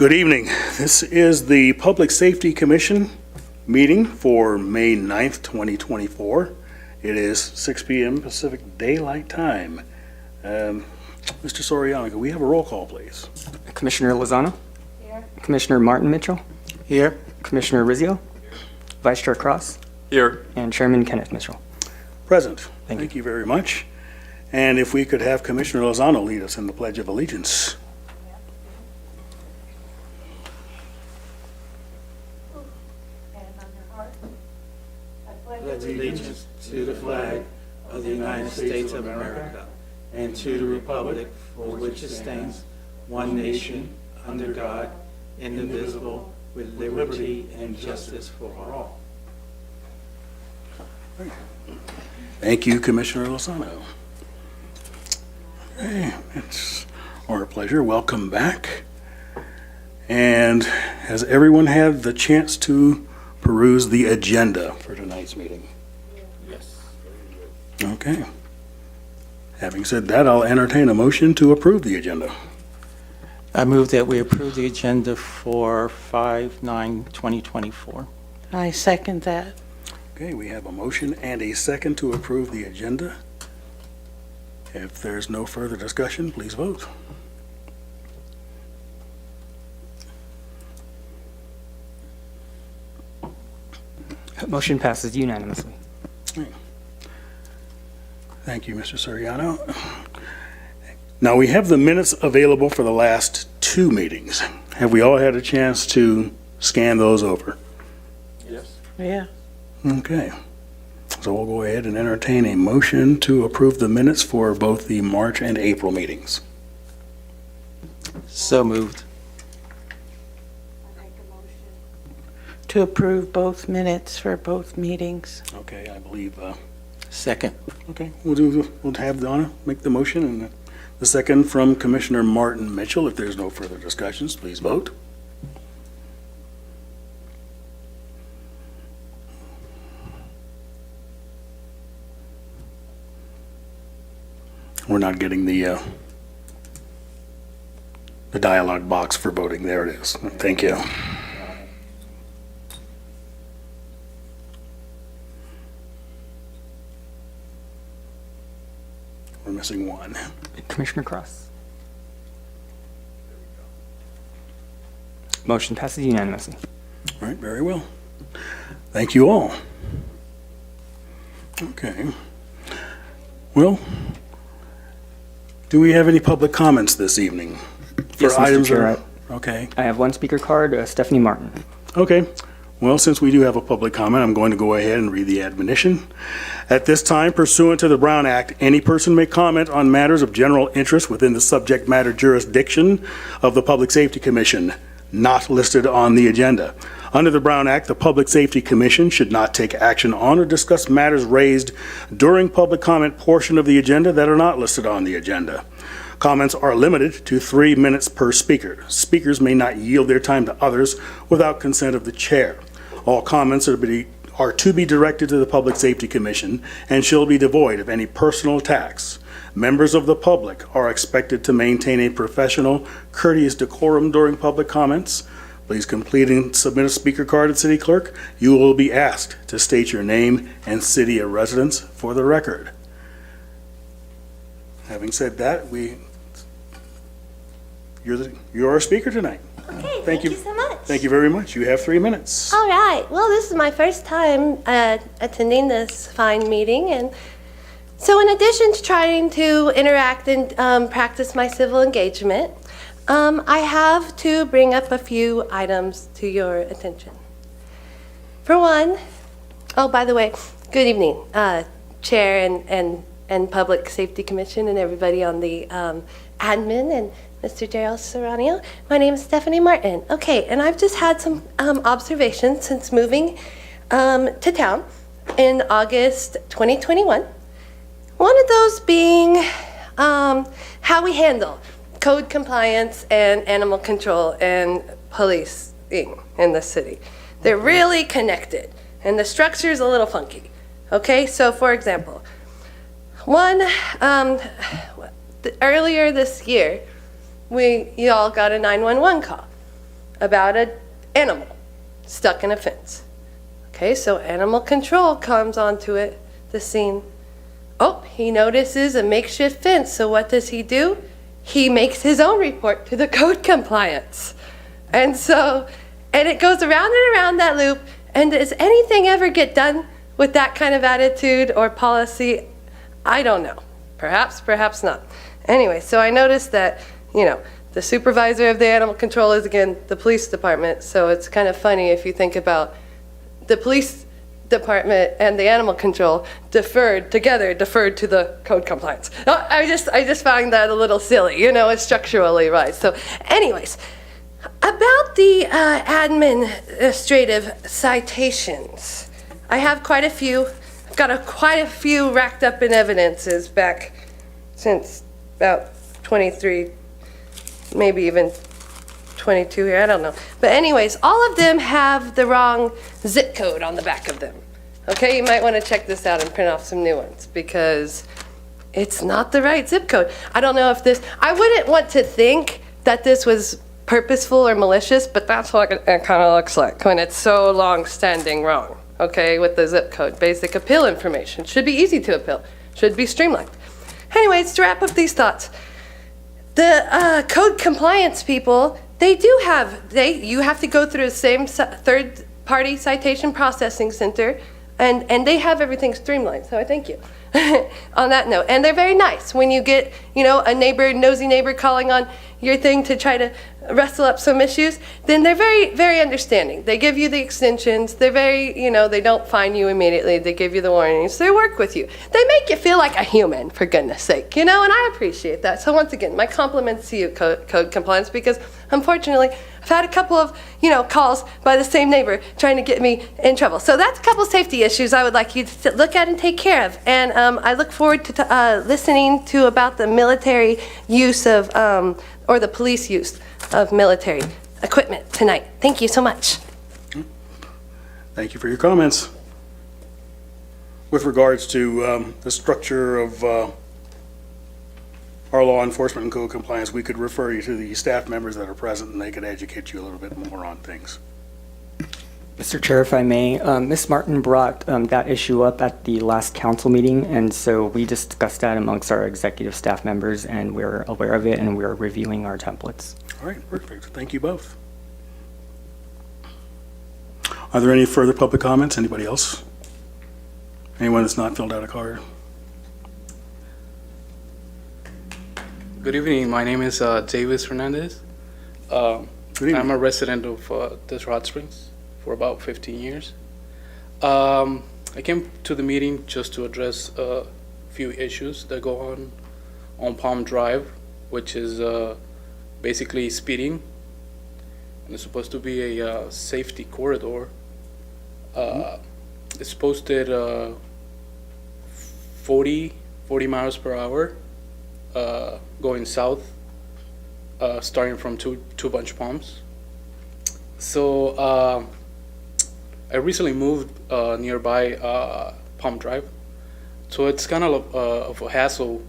Good evening. This is the Public Safety Commission meeting for May 9th, 2024. It is 6 p.m. Pacific Daylight Time. Mr. Soriano, can we have a roll call, please? Commissioner Lozano? Here. Commissioner Martin Mitchell? Here. Commissioner Rizzio? Vice Chair Cross? Here. And Chairman Kenneth Mitchell. Present. Thank Thank you very much. And if we could have Commissioner Lozano lead us in the Pledge of Allegiance. Pledge allegiance to the flag of the United States of America and to the republic for which it stands, one nation, under God, indivisible, with liberty and justice for all. Thank you, Commissioner Lozano. Okay, it's our pleasure. Welcome back. And has everyone had the chance to peruse the agenda for tonight's meeting? Yes. Okay. Having said that, I'll entertain a motion to approve the agenda. I move that we approve the agenda for 5/9/2024. I second that. Okay, we have a motion and a second to approve the agenda. If there's no further discussion, please vote. Motion passes unanimously. Thank you, Mr. Soriano. Now, we have the minutes available for the last two meetings. Have we all had a chance to scan those over? Yes. Yeah. Okay. So we'll go ahead and entertain a motion to approve the minutes for both the March and April meetings. So moved. To approve both minutes for both meetings. Okay, I believe, Second. okay, we'll have Donna make the motion and the second from Commissioner Martin Mitchell. If there's no further discussions, please vote. We're not getting the dialogue box for voting. There it is. Thank you. We're missing one. Commissioner Cross? Motion passes unanimously. All right, very well. Thank you all. Okay. Well, do we have any public comments this evening? Yes, Mr. Chair. Okay. I have one speaker card, Stephanie Martin. Okay. Well, since we do have a public comment, I'm going to go ahead and read the admonition. At this time, pursuant to the Brown Act, any person may comment on matters of general interest within the subject matter jurisdiction of the Public Safety Commission, not listed on the agenda. Under the Brown Act, the Public Safety Commission should not take action on or discuss matters raised during public comment portion of the agenda that are not listed on the agenda. Comments are limited to 3 minutes per speaker. Speakers may not yield their time to others without consent of the chair. All comments are to be directed to the Public Safety Commission and shall be devoid of any personal attacks. Members of the public are expected to maintain a professional, courteous decorum during public comments. Please complete and submit a speaker card at City Clerk. You will be asked to state your name and city of residence for the record. Having said that, you're our speaker tonight. Okay, thank you so much. Thank you very much. You have 3 minutes. All right. Well, this is my first time attending this fine meeting, and so in addition to trying to interact and practice my civil engagement, I have to bring up a few items to your attention. For one, oh, by the way, good evening, Chair and Public Safety Commission and everybody on the admin and Mr. Daryl Serrano. My name is Stephanie Martin. Okay, and I've just had some observations since moving to town in August 2021. One of those being how we handle code compliance and animal control and policing in the city. They're really connected, and the structure's a little funky. Okay, so for example, earlier this year, you all got a 911 call. about an animal stuck in a fence. Okay, so animal control comes onto the scene. Oh, he notices a makeshift fence, so what does he do? He makes his own report to the code compliance. And it goes around and around that loop, and does anything ever get done with that kind of attitude or policy? I don't know. Perhaps, perhaps not. Anyway, so I noticed that, the supervisor of the animal control is, again, the police department, so it's kind of funny if you think about the police department and the animal control deferred to the code compliance. I just found that a little silly, it's structurally right. So anyways, about the administrative citations, I have quite a few. I've got quite a few racked up in evidences back since about 23, maybe even 22 here, I don't know. But anyways, all of them have the wrong zip code on the back of them. Okay, you might want to check this out and print off some new ones because it's not the right zip code. I don't know if I wouldn't want to think that this was purposeful or malicious, but that's what it kind of looks like when it's so long-standing wrong, okay, with the zip code. Basic appeal information. Should be easy to appeal. Should be streamlined. Anyways, to wrap up these thoughts, the code compliance people, you have to go through the same third-party citation processing center, and they have everything streamlined, so I thank you on that note. And they're very nice. When you get, a nosy neighbor calling on your thing to try to wrestle up some issues, then they're very, very understanding. They give you the extensions. They're very, they don't fine you immediately. They give you the warnings. They work with you. They make you feel like a human, for goodness sake, and I appreciate that. So once again, my compliments to you, code compliance, because unfortunately, I've had a couple of, calls by the same neighbor trying to get me in trouble. So that's a couple safety issues I would like you to look at and take care of. And I look forward to listening to about the military use of, or the police use of military equipment tonight. Thank you so much. Thank you for your comments. With regards to the structure of our law enforcement and code compliance, we could refer you to the staff members that are present, and they could educate you a little bit more on things. Mr. Chair, if I may, Ms. Martin brought that issue up at the last council meeting, and so we discussed that amongst our executive staff members, and we're aware of it, and we're reviewing our templates. All right, perfect. Thank you both. Are there any further public comments? Anybody else? Anyone that's not filled out a card? Good evening. My name is Davis Hernandez. Good evening. I'm a resident of this Hot Springs for about 15 years. I came to the meeting just to address a few issues that go on Palm Drive, which is basically speeding, and it's supposed to be a safety corridor. It's posted 40 miles per hour going south, starting from two Bunch Palms. So I recently moved nearby Palm Drive, so it's kind of a hassle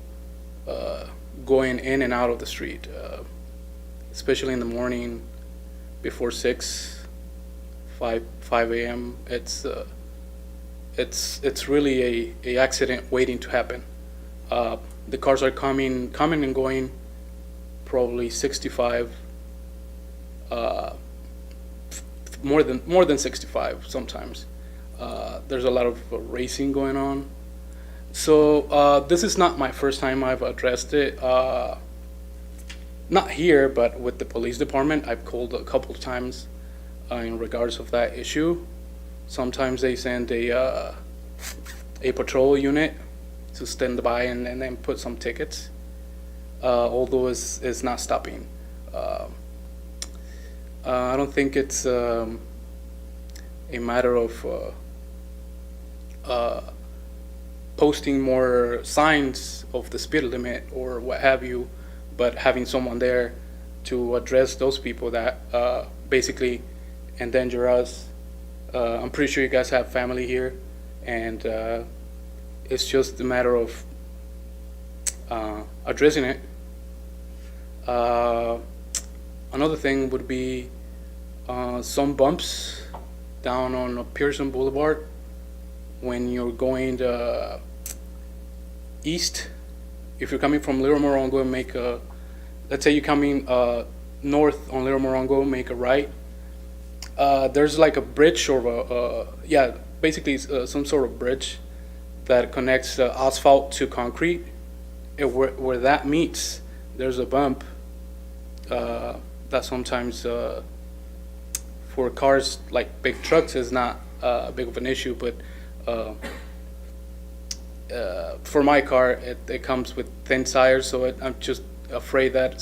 going in and out of the street, especially in the morning before 5 a.m. It's really a accident waiting to happen. The cars are coming and going, probably 65, more than 65 sometimes. There's a lot of racing going on. So this is not my first time I've addressed it. Not here, but with the police department. I've called a couple of times in regards of that issue. Sometimes they send a patrol unit to stand by and then put some tickets, although it's not stopping. I don't think it's a matter of posting more signs of the speed limit or what have you, but having someone there to address those people that basically endanger us. I'm pretty sure you guys have family here, and it's just a matter of addressing it. Another thing would be some bumps down on Pearson Boulevard when you're going east. If you're coming from Little Morongo, let's say you're coming north on Little Morongo, make a right. There's like a bridge or basically some sort of bridge that connects asphalt to concrete. And where that meets, there's a bump that sometimes for cars like big trucks is not big of an issue, but for my car, it comes with thin tires, so I'm just afraid that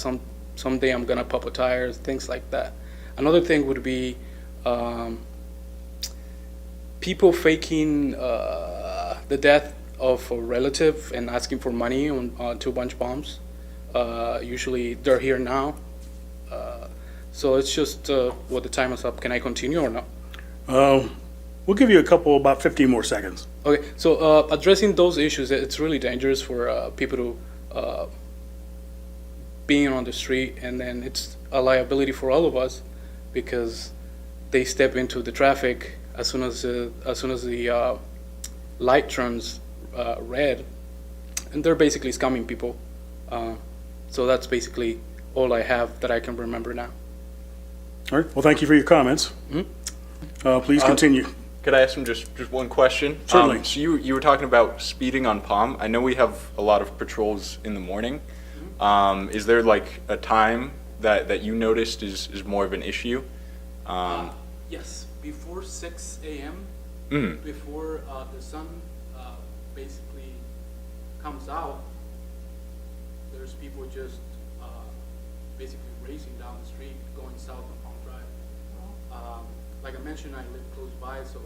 someday I'm gonna pop a tire, things like that. Another thing would be people faking the death of a relative and asking for money on 2 bunch bombs. Usually they're here now. So it's just the time is up. Can I continue or no? We'll give you about 15 more seconds. Okay, so addressing those issues, it's really dangerous for people to being on the street, and then it's a liability for all of us because they step into the traffic as soon as the light turns red, and they're basically scamming people. So that's basically all I have that I can remember now. All right, well, thank you for your comments. Please continue. Could I ask him just one question? Certainly. So you were talking about speeding on Palm. I know we have a lot of patrols in the morning. Is there like a time that you noticed is more of an issue? Yes, before 6 a.m., before the sun basically comes out, there's people just basically racing down the street going south on Palm Drive. Like I mentioned, I live close by, so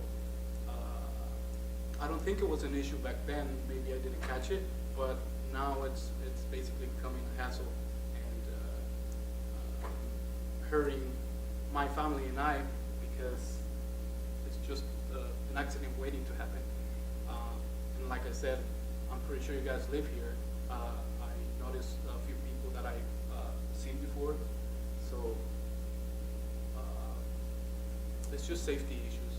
I don't think it was an issue back then. Maybe I didn't catch it, but now it's basically becoming a hassle and hurting my family and I because it's just an accident waiting to happen. And like I said, I'm pretty sure you guys live here. I noticed a few people that I've seen before, so it's just safety issues.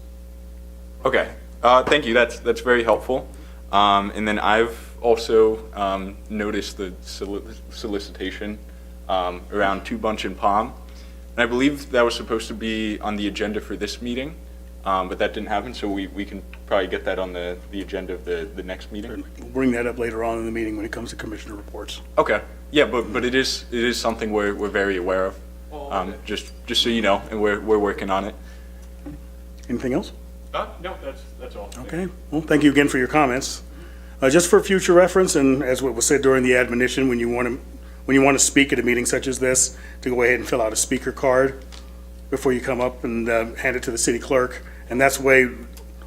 Okay. Thank you. That's very helpful. And then I've also noticed the solicitation around 2 bunch in Palm. And I believe that was supposed to be on the agenda for this meeting, but that didn't happen, so we can probably get that on the agenda of the next meeting. We'll bring that up later on in the meeting when it comes to commissioner reports. Okay. Yeah, but it is something we're very aware of. Okay. Just so you know, and we're working on it. Anything else? No, that's all. Okay, well, thank you again for your comments. Just for future reference, and as what was said during the admonition, when you want to speak at a meeting such as this, to go ahead and fill out a speaker card before you come up and hand it to the city clerk. And that's the way,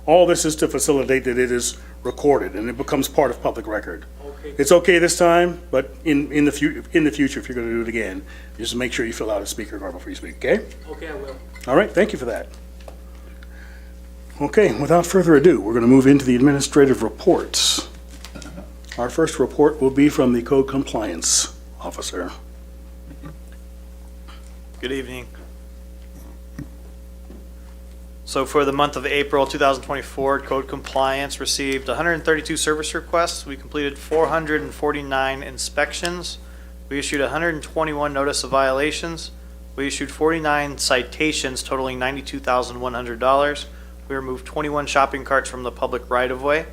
all this is to facilitate that it is recorded and it becomes part of public record. Okay. It's okay this time, but in the future, if you're going to do it again, just make sure you fill out a speaker card before you speak, okay? Okay, I will. All right, thank you for that. Okay, without further ado, we're going to move into the administrative reports. Our first report will be from the Code Compliance Officer. Good evening. So for the month of April 2024, Code Compliance received 132 service requests. We completed 449 inspections. We issued 121 notice of violations. We issued 49 citations totaling $92,100. We removed 21 shopping carts from the public right-of-way.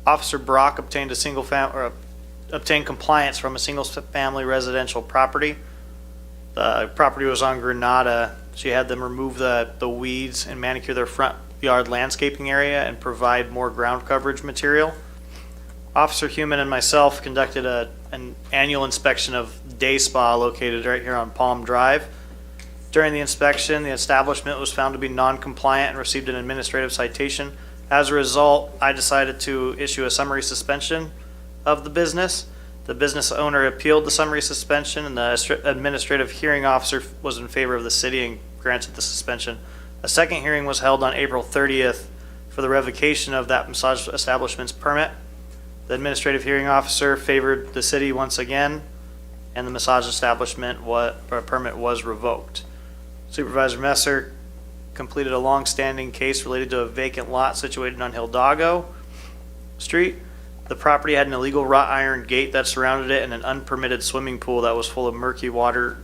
Officer Brock obtained obtained compliance from a single-family residential property. The property was on Granada. She had them remove the weeds and manicure their front yard landscaping area and provide more ground coverage material. Officer Human and myself conducted an annual inspection of Day Spa located right here on Palm Drive. During the inspection, the establishment was found to be non-compliant and received an administrative citation. As a result, I decided to issue a summary suspension of the business. The business owner appealed the summary suspension, and the administrative hearing officer was in favor of the city and granted the suspension. A second hearing was held on April 30th for the revocation of that massage establishment's permit. The administrative hearing officer favored the city once again, and the massage establishment permit was revoked. Supervisor Messer completed a long-standing case related to a vacant lot situated on Hidalgo Street. The property had an illegal wrought iron gate that surrounded it and an unpermitted swimming pool that was full of murky water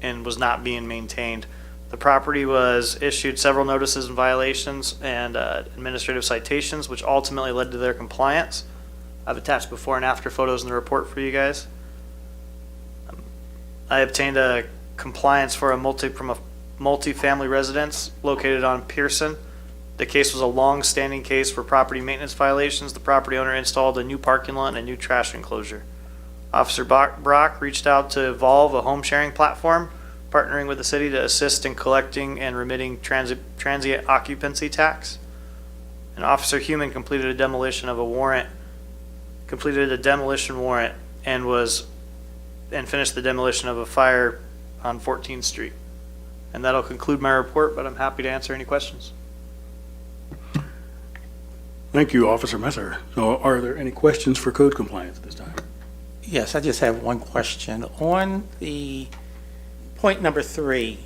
and was not being maintained. The property was issued several notices and violations and administrative citations, which ultimately led to their compliance. I've attached before and after photos in the report for you guys. I obtained a compliance for a multi-family residence located on Pearson. The case was a long-standing case for property maintenance violations. The property owner installed a new parking lot and a new trash enclosure. Officer Brock reached out to Evolve, a home sharing platform, partnering with the city to assist in collecting and remitting transient occupancy tax. And Officer Human completed a demolition warrant and finished the demolition of a fire on 14th Street. And that'll conclude my report, but I'm happy to answer any questions. Thank you, Officer Messer. So are there any questions for code compliance at this time? Yes, I just have one question. On the point number 3,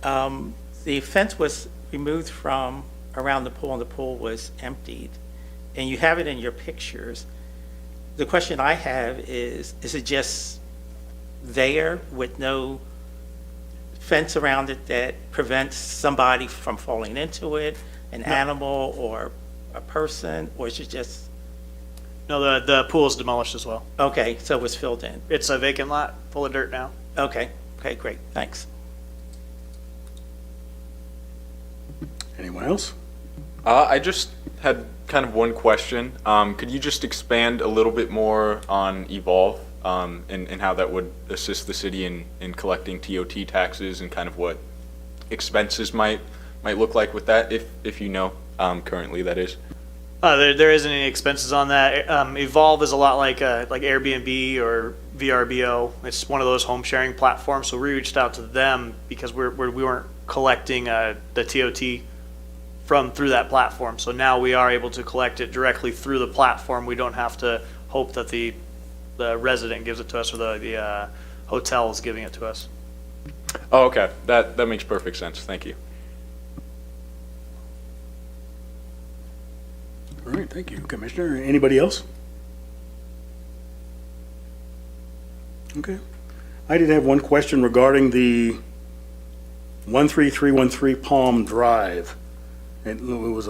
the fence was removed from around the pool and the pool was emptied, and you have it in your pictures. The question I have is it just there with no fence around it that prevents somebody from falling into it, an animal or a person, or is it just, No, the pool is demolished as well. okay, so it was filled in? It's a vacant lot full of dirt now. Okay, great, thanks. Anyone else? I just had kind of one question. Could you just expand a little bit more on Evolve and how that would assist the city in collecting TOT taxes and kind of what expenses might look like with that, if you know currently, that is? There isn't any expenses on that. Evolve is a lot like Airbnb or VRBO. It's one of those home sharing platforms. So we reached out to them because we weren't collecting the TOT through that platform. So now we are able to collect it directly through the platform. We don't have to hope that the resident gives it to us or the hotel is giving it to us. Oh, okay. That makes perfect sense. Thank you. All right, thank you, Commissioner. Anybody else? Okay. I did have one question regarding the 13313 Palm Drive. It was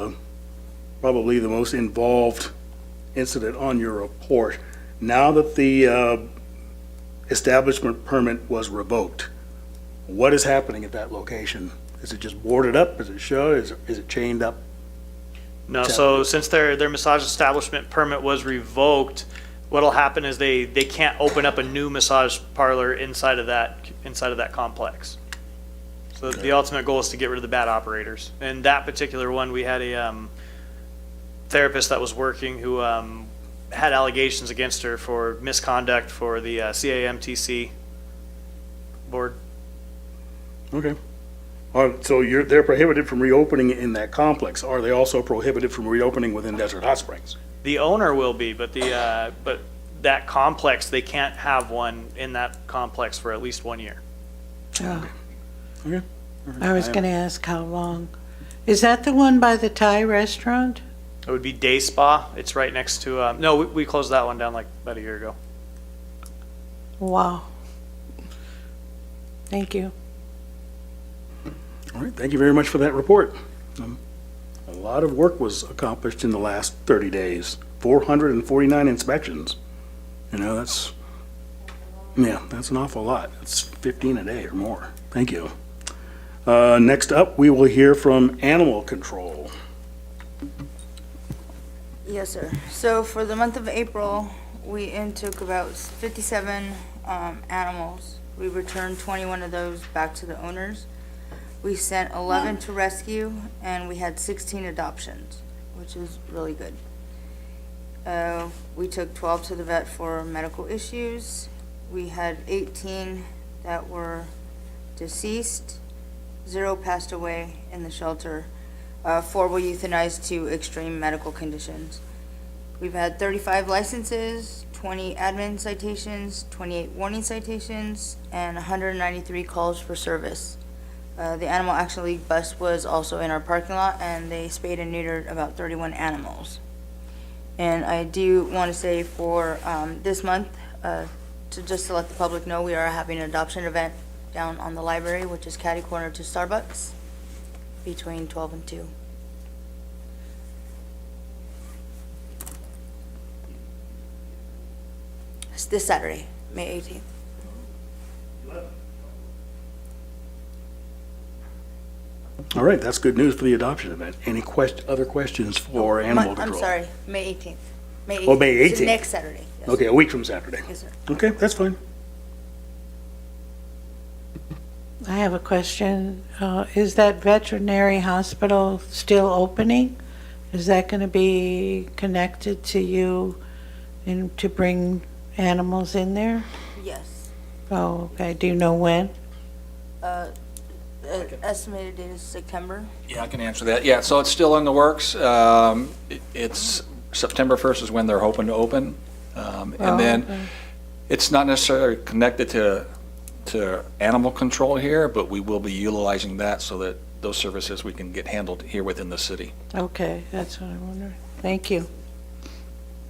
probably the most involved incident on your report. Now that the establishment permit was revoked, what is happening at that location? Is it just boarded up? Is it shut? Is it chained up? No, so since their massage establishment permit was revoked, what'll happen is they can't open up a new massage parlor inside of that complex. So the ultimate goal is to get rid of the bad operators. And that particular one, we had a therapist that was working who had allegations against her for misconduct for the CAMTC board. Okay. So they're prohibited from reopening in that complex. Are they also prohibited from reopening within Desert Hot Springs? The owner will be, but that complex, they can't have one in that complex for at least 1 year. Oh, Okay. I was going to ask how long. Is that the one by the Thai restaurant? It would be Day Spa. It's right next to, no, we closed that one down like about a year ago. Wow. Thank you. All right, thank you very much for that report. A lot of work was accomplished in the last 30 days. 449 inspections. You know, that's an awful lot. That's 15 a day or more. Thank you. Next up, we will hear from Animal Control. Yes, sir. So for the month of April, we took about 57 animals. We returned 21 of those back to the owners. We sent 11 to rescue, and we had 16 adoptions, which is really good. We took 12 to the vet for medical issues. We had 18 that were deceased. 0 passed away in the shelter. 4 were euthanized to extreme medical conditions. We've had 35 licenses, 20 admin citations, 28 warning citations, and 193 calls for service. The Animal Action League bus was also in our parking lot, and they spayed and neutered about 31 animals. And I do want to say for this month, just to let the public know, we are having an adoption event down on the library, which is catty corner to Starbucks, between 12 and 2. It's this Saturday, May 18th. All right, that's good news for the adoption event. Any other questions for animal I'm control? sorry, May 18th. May 18th. Oh, May It's 18th. next Saturday. Yes. Okay, a week from Saturday. Yes, sir. Okay, that's fine. I have a question. Is that veterinary hospital still opening? Is that going to be connected to you and to bring animals in there? Yes. Oh, okay. Do you know when? Estimated date is September. Yeah, I can answer that. Yeah, so it's still in the works. It's September 1st is when they're hoping to open. Oh, And then okay. it's not necessarily connected to animal control here, but we will be utilizing that so that those services we can get handled here within the city. Okay, that's what I wondered. Thank you.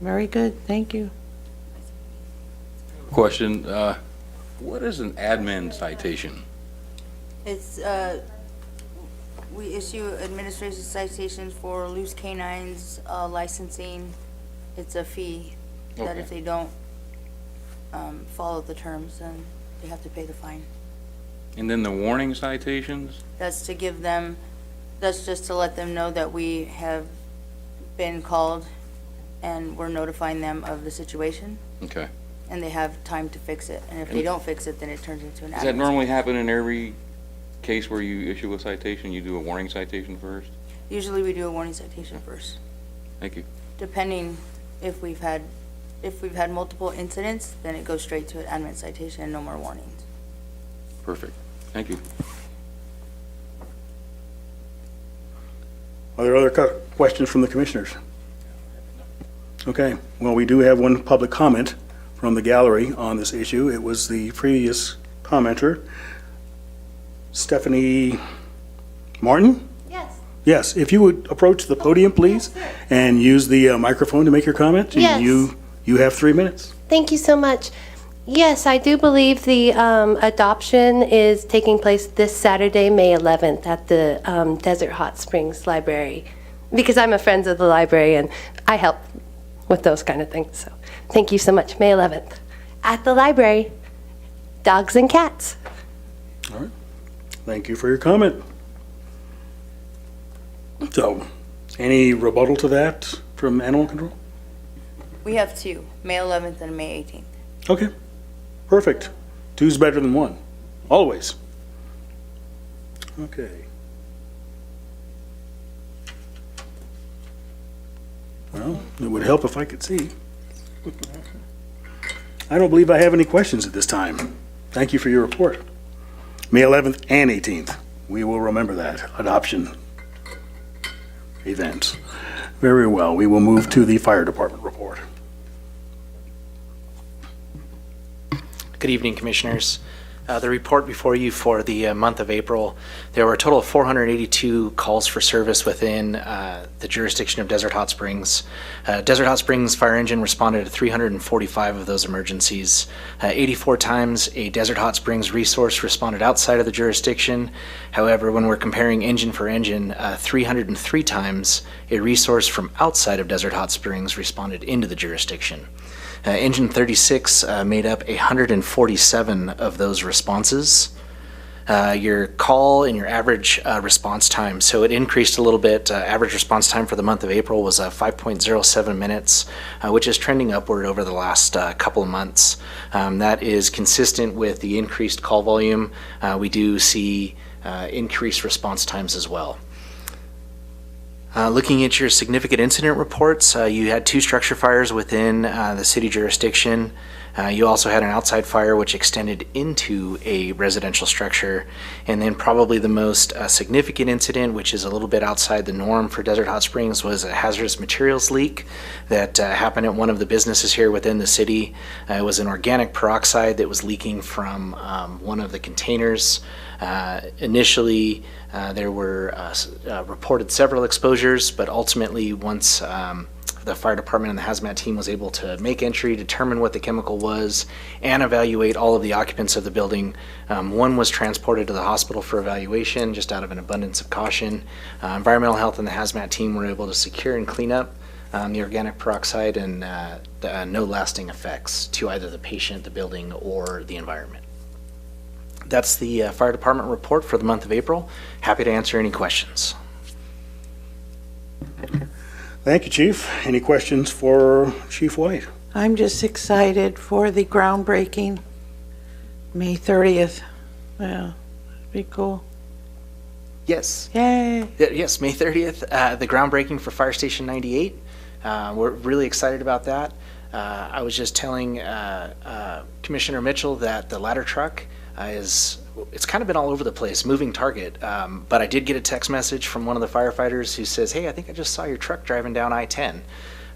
Very good, thank you. Question, what is an admin citation? It's, we issue administration citations for loose canines, licensing. It's a fee that Okay. if they don't follow the terms, then they have to pay the fine. And then the warning citations? That's to give them, that's just to let them know that we have been called and we're notifying them of the situation, Okay. and they have time to fix it. And if they don't fix it, then it turns into an Does that admin normally citation. happen in every case where you issue a citation, you do a warning citation first? Usually we do a warning citation first, Thank you. depending if we've had multiple incidents, then it goes straight to an admin citation and no more warnings. Perfect. Thank you. Are there other questions from the commissioners? Okay, well, we do have one public comment from the gallery on this issue. It was the previous commenter, Stephanie Martin? Yes. Yes, if you would approach the podium, please, Yes, sir. and use the microphone to make your comment. Yes. You have 3 minutes. Thank you so much. Yes, I do believe the adoption is taking place this Saturday, May 11th, at the Desert Hot Springs Library, because I'm a friend of the library and I help with those kind of things. So thank you so much. May 11th at the library. Dogs and cats. Thank you for your comment. So, any rebuttal to that from animal control? We have two, May 11th and May 18th. Okay, perfect. Two's better than one, always. Okay. Well, it would help if I could see. I don't believe I have any questions at this time. Thank you for your report. May 11th and 18th. We will remember that adoption event. Very well. We will move to the fire department report. Good evening, Commissioners. The report before you for the month of April, there were a total of 482 calls for service within the jurisdiction of Desert Hot Springs. Desert Hot Springs Fire Engine responded to 345 of those emergencies. 84 times a Desert Hot Springs resource responded outside of the jurisdiction. However, when we're comparing engine for engine, 303 times a resource from outside of Desert Hot Springs responded into the jurisdiction. Engine 36 made up 147 of those responses. Your call and your average response time, so it increased a little bit. Average response time for the month of April was 5.07 minutes, which is trending upward over the last couple of months. That is consistent with the increased call volume. We do see increased response times as well. Looking at your significant incident reports, you had 2 structure fires within the city jurisdiction. You also had an outside fire which extended into a residential structure. And then probably the most significant incident, which is a little bit outside the norm for Desert Hot Springs, was a hazardous materials leak that happened at one of the businesses here within the city. It was an organic peroxide that was leaking from one of the containers. Initially, there were reported several exposures, but ultimately, once the fire department and the hazmat team was able to make entry, determine what the chemical was, and evaluate all of the occupants of the building, one was transported to the hospital for evaluation, just out of an abundance of caution. Environmental health and the hazmat team were able to secure and clean up the organic peroxide, and no lasting effects to either the patient, the building, or the environment. That's the fire department report for the month of April. Happy to answer any questions. Thank you, Chief. Any questions for Chief White? I'm just excited for the groundbreaking, May 30th. Yeah, be cool. Yes. Yay. Yes, May 30th, the groundbreaking for Fire Station 98. We're really excited about that. I was just telling Commissioner Mitchell that the ladder truck it's kind of been all over the place, moving target. But I did get a text message from one of the firefighters who says, "Hey, I think I just saw your truck driving down I-10."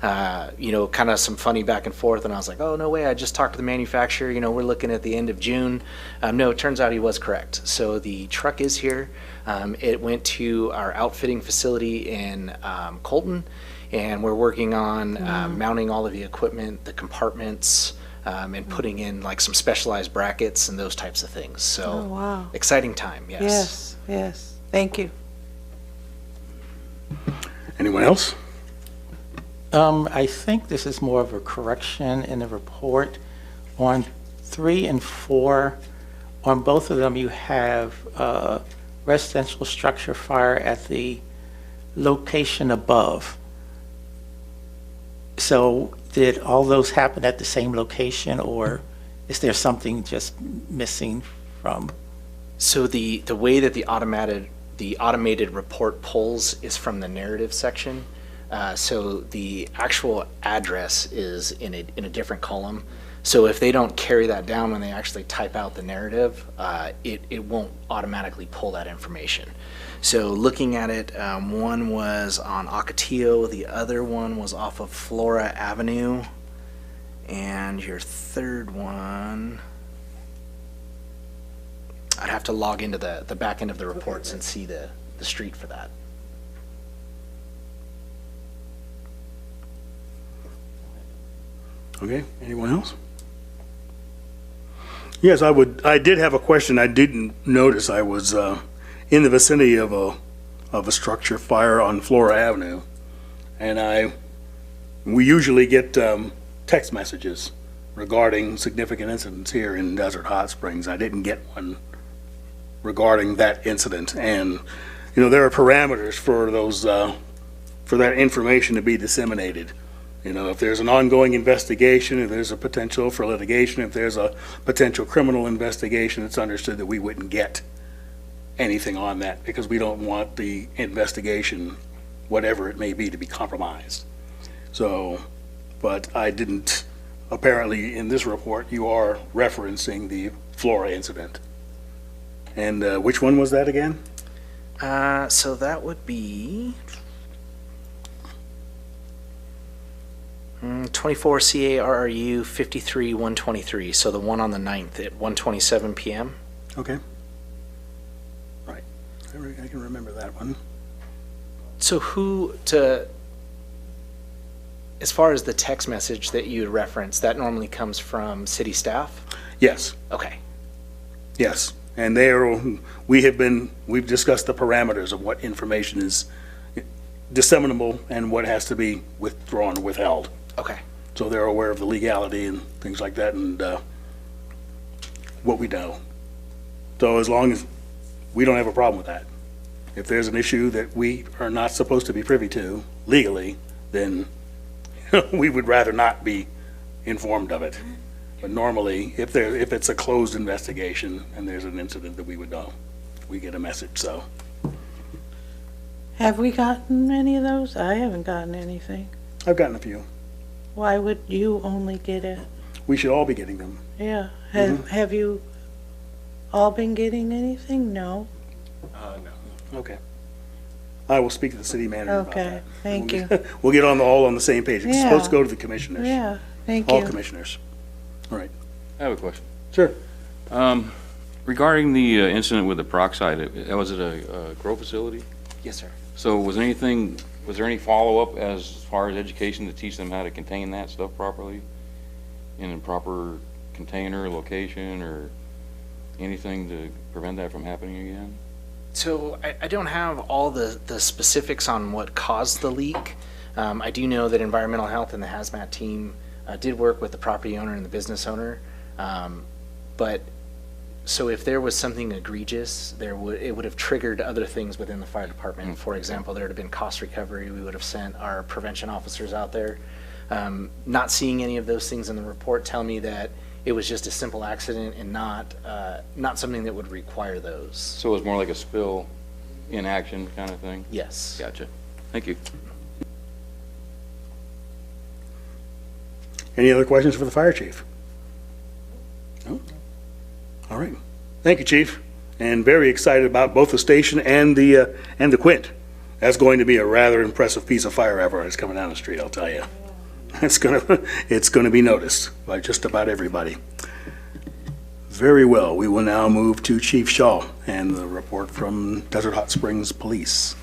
Kind of some funny back and forth. And I was like, "Oh, no way. I just talked to the manufacturer. We're looking at the end of June." No, it turns out he was correct. So the truck is here. It went to our outfitting facility in Colton, and we're working on mounting all of the equipment, the compartments, and putting in like some specialized brackets and those types of things. So Oh, wow. exciting time, yes. Yes, yes. Thank you. Anyone else? I think this is more of a correction in the report. On 3 and 4, on both of them, you have residential structure fire at the location above. So did all those happen at the same location, or is there something just missing from? So the way that the automated report pulls is from the narrative section. So the actual address is in a different column. So if they don't carry that down when they actually type out the narrative, it won't automatically pull that information. So looking at it, one was on Ocotillo, the other one was off of Flora Avenue, and your third one, I'd have to log into the back end of the reports and see the street for that. Okay, anyone else? Yes, I did have a question. I didn't notice I was in the vicinity of a structure fire on Flora Avenue, and we usually get text messages regarding significant incidents here in Desert Hot Springs. I didn't get one regarding that incident, and there are parameters for those for that information to be disseminated. If there's an ongoing investigation, if there's a potential for litigation, if there's a potential criminal investigation, it's understood that we wouldn't get anything on that because we don't want the investigation, whatever it may be, to be compromised. So, but I didn't, apparently in this report, you are referencing the Flora incident. And which one was that again? So that would be 24 CARRU 53-123, so the one on the 9th at 1:27 p.m. Okay. Right. I can remember that one. So as far as the text message that you referenced, that normally comes from city staff? Yes. Okay. Yes. And we've discussed the parameters of what information is disseminable and what has to be withdrawn or withheld. Okay. So they're aware of the legality and things like that and what we know. So as long as we don't have a problem with that. If there's an issue that we are not supposed to be privy to legally, then we would rather not be informed of it. But normally, if it's a closed investigation and there's an incident that we would know, we get a message, so. Have we gotten any of those? I haven't gotten anything. I've gotten a few. Why would you only get it? We should all be getting them. Yeah. Have you all been getting anything? No? No. Okay. I will speak to the city manager about Okay, that. thank you. We'll get all on the same page. It's supposed to Yeah. go to the commissioners. Yeah, thank All you. commissioners. All right. I have a question. Sure. Regarding the incident with the peroxide, was it a grow facility? Yes, sir. So was there any follow-up as far as education to teach them how to contain that stuff properly in a proper container, location, or anything to prevent that from happening again? So I don't have all the specifics on what caused the leak. I do know that environmental health and the hazmat team did work with the property owner and the business owner. But so if there was something egregious, it would have triggered other things within the fire department. For example, there would have been cost recovery. We would have sent our prevention officers out there. Not seeing any of those things in the report tell me that it was just a simple accident and not something that would require those. So it was more like a spill in action kind of thing? Yes. Gotcha. Thank you. Any other questions for the fire chief? No? All right. Thank you, chief. And very excited about both the station and the Quint. That's going to be a rather impressive piece of fire apparatus coming down the street, I'll tell you. It's gonna be noticed by just about everybody. Very well. We will now move to Chief Shaw and the report from Desert Hot Springs Police.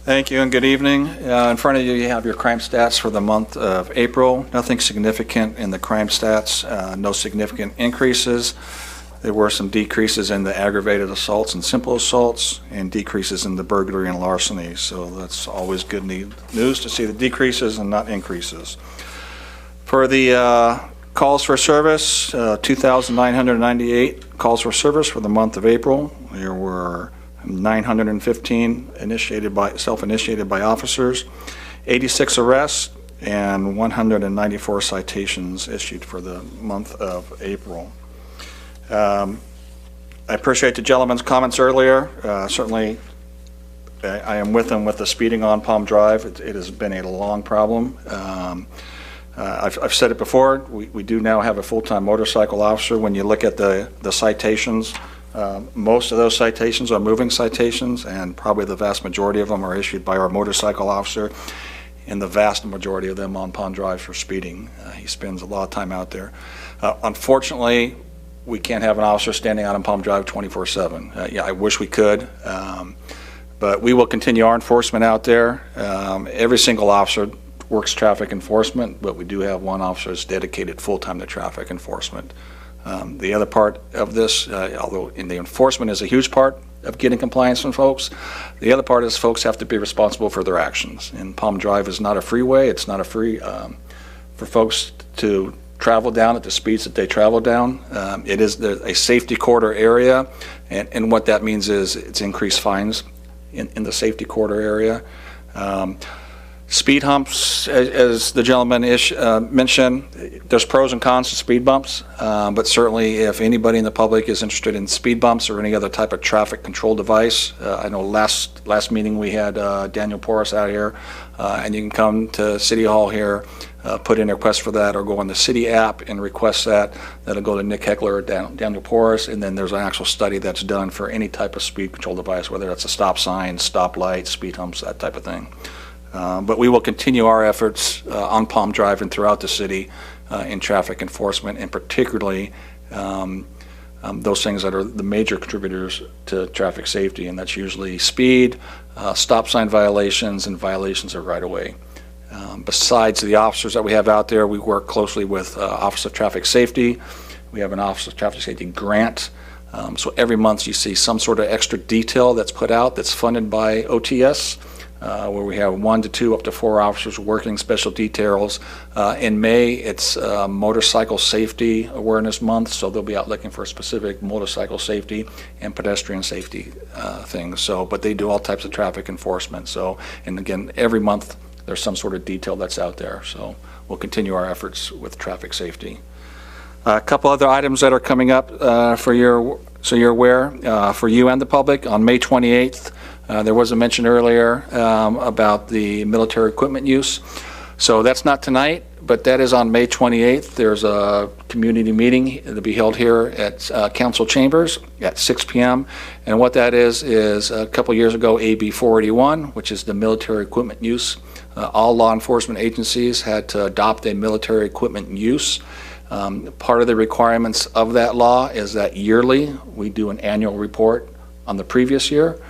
Thank you and good evening. In front of you, you have your crime stats for the month of April. Nothing significant in the crime stats, no significant increases. There were some decreases in the aggravated assaults and simple assaults and decreases in the burglary and larceny. So that's always good news to see the decreases and not increases. For the calls for service, 2,998 calls for service for the month of April. There were 915 self-initiated by officers, 86 arrests, and 194 citations issued for the month of April. I appreciate the gentleman's comments earlier. Certainly, I am with him with the speeding on Palm Drive. It has been a long problem. I've said it before, we do now have a full-time motorcycle officer. When you look at the citations, most of those citations are moving citations, and probably the vast majority of them are issued by our motorcycle officer, and the vast majority of them on Palm Drive for speeding. He spends a lot of time out there. Unfortunately, we can't have an officer standing out on Palm Drive 24/7. Yeah, I wish we could, but we will continue our enforcement out there. Every single officer works traffic enforcement, but we do have one officer that's dedicated full-time to traffic enforcement. The other part of this, although in the enforcement is a huge part of getting compliance from folks, the other part is folks have to be responsible for their actions. And Palm Drive is not a freeway. It's not a free for folks to travel down at the speeds that they travel down. It is a safety corridor area, and what that means is it's increased fines in the safety corridor area. Speed humps, as the gentleman mentioned, there's pros and cons to speed bumps, but certainly if anybody in the public is interested in speed bumps or any other type of traffic control device, I know last meeting we had Daniel Porras out here, and you can come to City Hall here, put in a request for that, or go on the city app and request that. That'll go to Nick Heckler or Daniel Porras, and then there's an actual study that's done for any type of speed control device, whether that's a stop sign, stop light, speed humps, that type of thing. But we will continue our efforts on Palm Drive and throughout the city in traffic enforcement, and particularly those things that are the major contributors to traffic safety, and that's usually speed, stop sign violations, and violations of right-of-way. Besides the officers that we have out there, we work closely with Office of Traffic Safety. We have an Office of Traffic Safety grant. So every month you see some sort of extra detail that's put out that's funded by OTS. Where we have 1 to 2 up to 4 officers working special details. In May, it's Motorcycle Safety Awareness Month, so they'll be out looking for specific motorcycle safety and pedestrian safety things. So, but they do all types of traffic enforcement. So, and again, every month there's some sort of detail that's out there. So we'll continue our efforts with traffic safety. A couple other items that are coming up so you're aware, for you and the public. On May 28th, there was a mention earlier about the military equipment use. So that's not tonight, but that is on May 28th. There's a community meeting that'll be held here at Council Chambers at 6 p.m. And what that is a couple years ago, AB 481, which is the military equipment use. All law enforcement agencies had to adopt a military equipment use. Part of the requirements of that law is that yearly we do an annual report on the previous year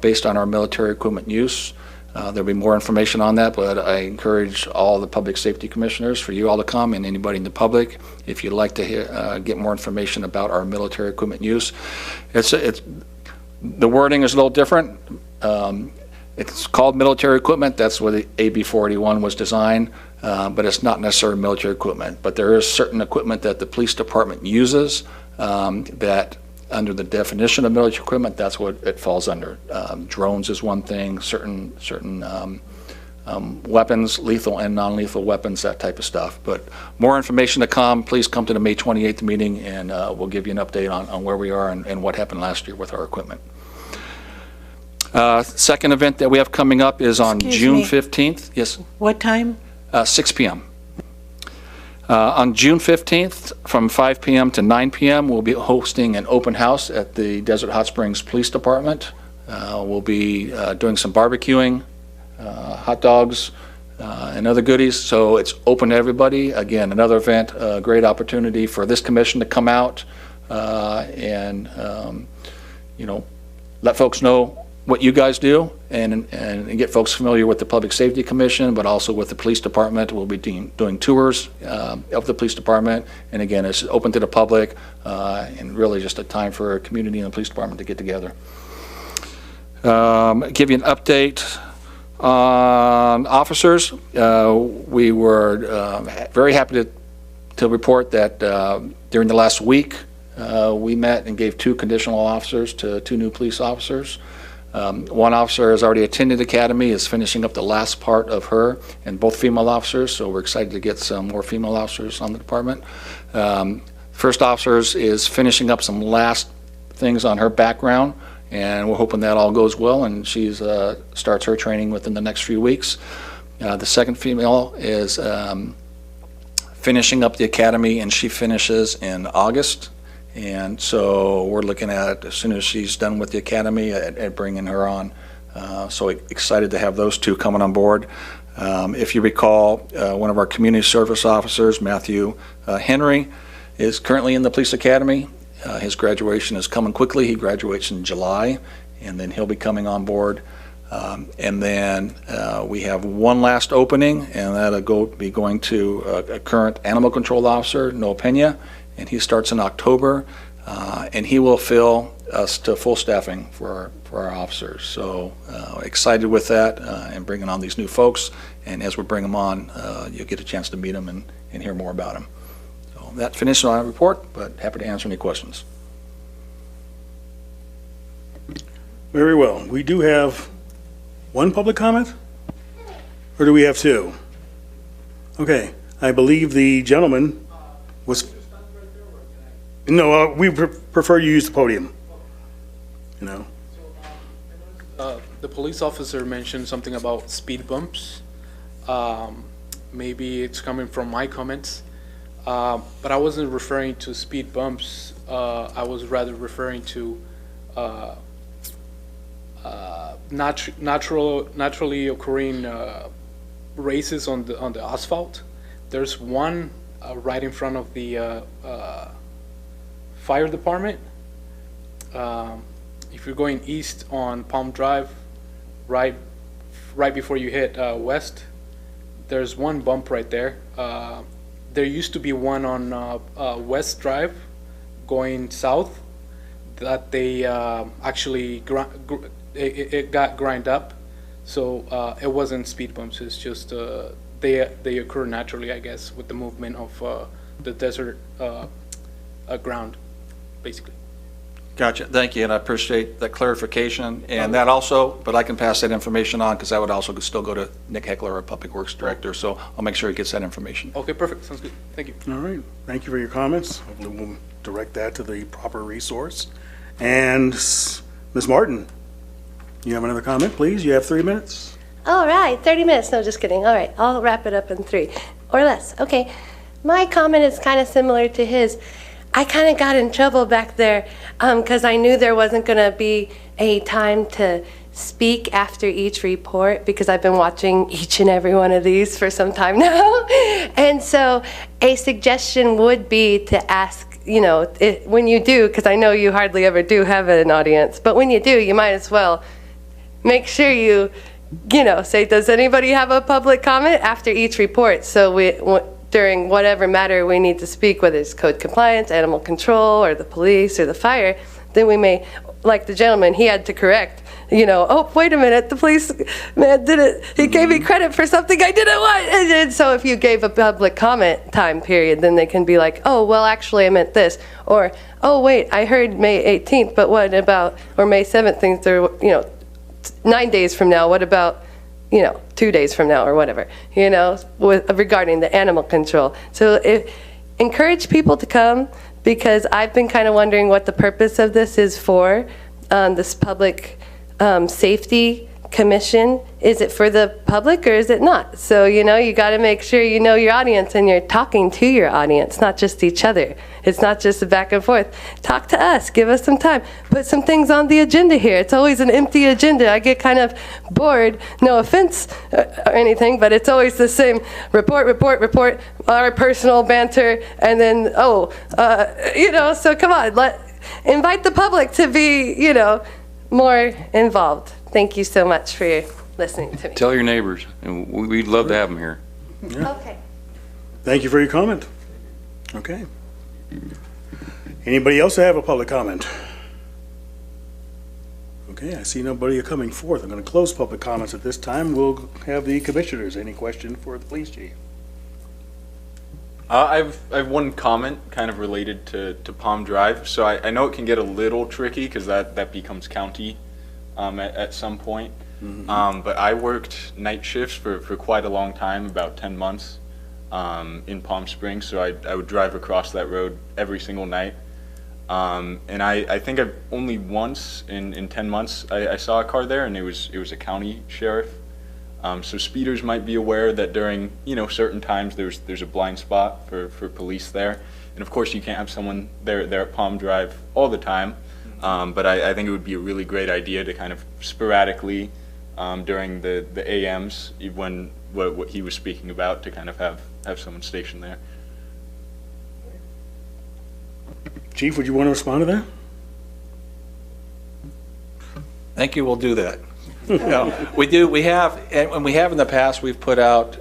based on our military equipment use. There'll be more information on that, but I encourage all the public safety commissioners for you all to come, and anybody in the public, if you'd like to get more information about our military equipment use. The wording is a little different. It's called military equipment. That's what the AB 481 was designed, but it's not necessarily military equipment. But there is certain equipment that the police department uses that under the definition of military equipment, that's what it falls under. Drones is one thing, certain weapons, lethal and non-lethal weapons, that type of stuff. But more information to come. Please come to the May 28th meeting, and we'll give you an update on where we are and what happened last year with our equipment. Second event that we have coming up is on June 15th. Yes? What time? 6 p.m. On June 15th, from 5 p.m. to 9 p.m., we'll be hosting an open house at the Desert Hot Springs Police Department. We'll be doing some barbecuing, hot dogs, and other goodies. So it's open to everybody. Again, another event, a great opportunity for this commission to come out and let folks know what you guys do and get folks familiar with the Public Safety Commission, but also with the police department. We'll be doing tours of the police department. And again, it's open to the public and really just a time for a community and the police department to get together. Give you an update on officers. We were very happy to report that during the last week, we met and gave 2 conditional officers to 2 new police officers. One officer has already attended academy, is finishing up the last part of her, and both female officers, so we're excited to get some more female officers on the department. First officer is finishing up some last things on her background, and we're hoping that all goes well, and she starts her training within the next few weeks. The second female is finishing up the academy, and she finishes in August. And so we're looking at, as soon as she's done with the academy, at bringing her on. So excited to have those 2 coming on board. If you recall, one of our community service officers, Matthew Henry, is currently in the police academy. His graduation is coming quickly. He graduates in July, and then he'll be coming on board. And then we have one last opening, and that'll be going to a current animal control officer, Noah Pena. And he starts in October, and he will fill us to full staffing for our officers. So excited with that and bringing on these new folks. And as we bring them on, you'll get a chance to meet them and hear more about them. So that finishes my report, but happy to answer any questions. Very well. We do have one public comment? Or do we have 2? Okay, I believe the gentleman was... No, we prefer you use the podium. The police officer mentioned something about speed bumps. Maybe it's coming from my comments, but I wasn't referring to speed bumps. I was rather referring to naturally occurring races on the asphalt. There's one right in front of the fire department. If you're going east on Palm Drive, right before you hit west, there's one bump right there. There used to be one on West Drive going south that they actually it got grind up, so it wasn't speed bumps. It's just they occur naturally, I guess, with the movement of the desert ground, basically. Gotcha. Thank you, and I appreciate that clarification. And that also, but I can pass that information on because that would also still go to Nick Heckler, our Public Works Director. So I'll make sure he gets that information. Okay, perfect. Sounds good. Thank you. All right. Thank you for your comments. Hopefully we'll direct that to the proper resource. And Ms. Martin, you have another comment, please? You have 3 minutes. All right, 30 minutes. No, just kidding. All right, I'll wrap it up in 3 or less. Okay. My comment is kind of similar to his. I kind of got in trouble back there because I knew there wasn't going to be a time to speak after each report because I've been watching each and every one of these for some time now. And so a suggestion would be to ask, you know, when you do, because I know you hardly ever do have an audience, but when you do, you might as well make sure you know, say, does anybody have a public comment after each report? So during whatever matter we need to speak, whether it's code compliance, animal control, or the police, or the fire, then we may, like the gentleman, he had to correct, you know, oh, wait a minute, the police man did it, he gave me credit for something I didn't want. And so if you gave a public comment time period, then they can be like, oh, well, actually I meant this. Or, oh, wait, I heard May 18th, but what about, or May 17th, or, you know, 9 days from now, what about, you know, 2 days from now or whatever, you know, regarding the animal control. So encourage people to come because I've been kind of wondering what the purpose of this is for, this public safety commission. Is it for the public or is it not? So, you know, you got to make sure you know your audience and you're talking to your audience, not just each other. It's not just a back and forth. Talk to us. Give us some time. Put some things on the agenda here. It's always an empty agenda. I get kind of bored. No offense or anything, but it's always the same report, our personal banter, and then, you know, so come on. Invite the public to be, you know, more involved. Thank you so much for listening to me. Tell your neighbors, and we'd love to have them here. Yeah. Okay. Thank you for your comment. Okay. Anybody else have a public comment? Okay, I see nobody coming forth. I'm going to close public comments at this time. We'll have the commissioners. Any question for the police chief? I have one comment kind of related to Palm Drive. So I know it can get a little tricky because that becomes county at some point. Mm-hmm. But I worked night shifts for quite a long time, about 10 months in Palm Springs. So I would drive across that road every single night. And I think I've only once in 10 months I saw a car there, and it was a county sheriff. So speeders might be aware that during, you know, certain times there's a blind spot for police there. And of course you can't have someone there at Palm Drive all the time. But I think it would be a really great idea to kind of sporadically during the AMs when what he was speaking about to kind of have someone stationed there. Chief, would you want to respond to that? Thank you, we'll do that. No, we have in the past, we've put out,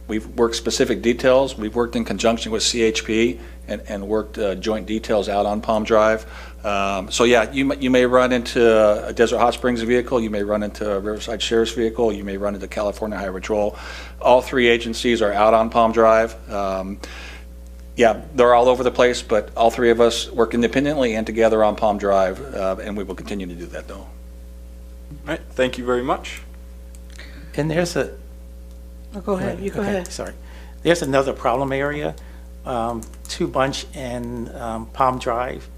we've worked specific details. We've worked in conjunction with CHP and worked joint details out on Palm Drive. So yeah, you may run into a Desert Hot Springs vehicle, you may run into a Riverside Sheriff's vehicle, you may run into California Highway Patrol. All three agencies are out on Palm Drive. Yeah, they're all over the place, but all three of us work independently and together on Palm Drive, and we will continue to do that though. All right, thank you very much. And there's a... Oh, go ahead, you go ahead. Sorry. There's another problem area, 2 Bunch and Palm Drive,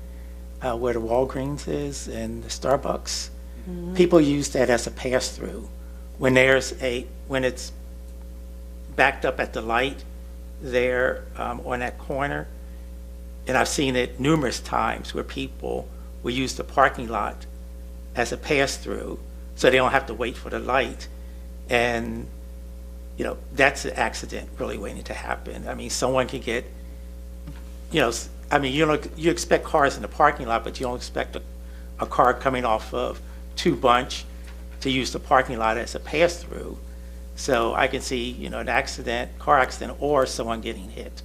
where the Walgreens is and the Starbucks. Mm-hmm. People use that as a pass-through. When it's backed up at the light there on that corner, and I've seen it numerous times where people will use the parking lot as a pass-through so they don't have to wait for the light. And you know, that's an accident really waiting to happen. I mean, someone can get, you know, I mean, you expect cars in the parking lot, but you don't expect a car coming off of 2 Bunch to use the parking lot as a pass-through. So I can see, you know, an accident, car accident, or someone getting hit.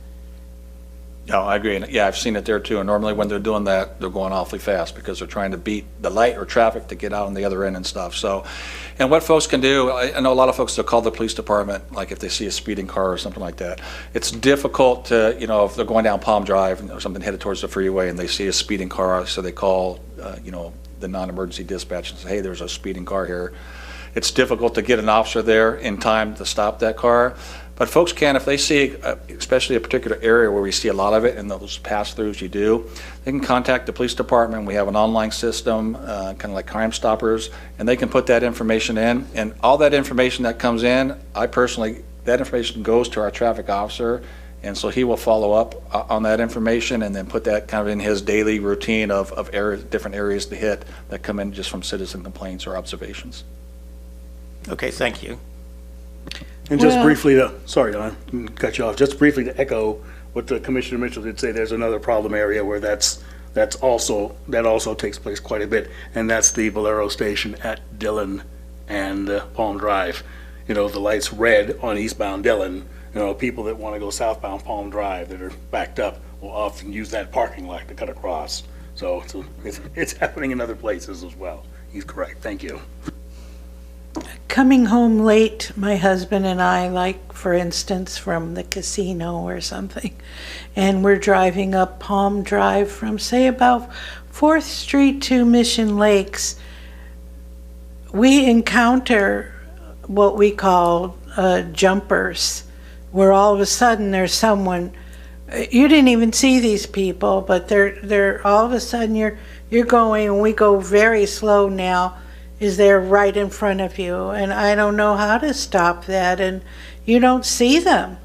No, I agree. And yeah, I've seen it there too. And normally when they're doing that, they're going awfully fast because they're trying to beat the light or traffic to get out on the other end and stuff. So, and what folks can do, I know a lot of folks will call the police department, like if they see a speeding car or something like that. It's difficult to, you know, if they're going down Palm Drive or something headed towards the freeway and they see a speeding car, so they call, you know, the non-emergency dispatch and say, hey, there's a speeding car here. It's difficult to get an officer there in time to stop that car. But folks can, if they see, especially a particular area where we see a lot of it, and those pass-throughs you do, they can contact the police department. We have an online system, kind of like Crime Stoppers, and they can put that information in. And all that information that comes in, that information goes to our traffic officer, and so he will follow up on that information and then put that kind of in his daily routine of different areas to hit that come in just from citizen complaints or observations. Okay, thank you. And just Well- briefly to, sorry, Don, cut you off, just briefly to echo what the Commissioner Mitchell did say, there's another problem area where that also takes place quite a bit, and that's the Bolero station at Dillon and Palm Drive. You know, the light's red on eastbound Dillon. You know, people that want to go southbound Palm Drive that are backed up will often use that parking lot to cut across. So it's happening in other places as well. He's correct. Thank you. Coming home late, my husband and I, like, for instance, from the casino or something, and we're driving up Palm Drive from, say, about 4th Street to Mission Lakes, we encounter what we call jumpers, where all of a sudden there's someone, you didn't even see these people, but they're all of a sudden you're going, and we go very slow now, is there right in front of you, and I don't know how to stop that, and you don't see them,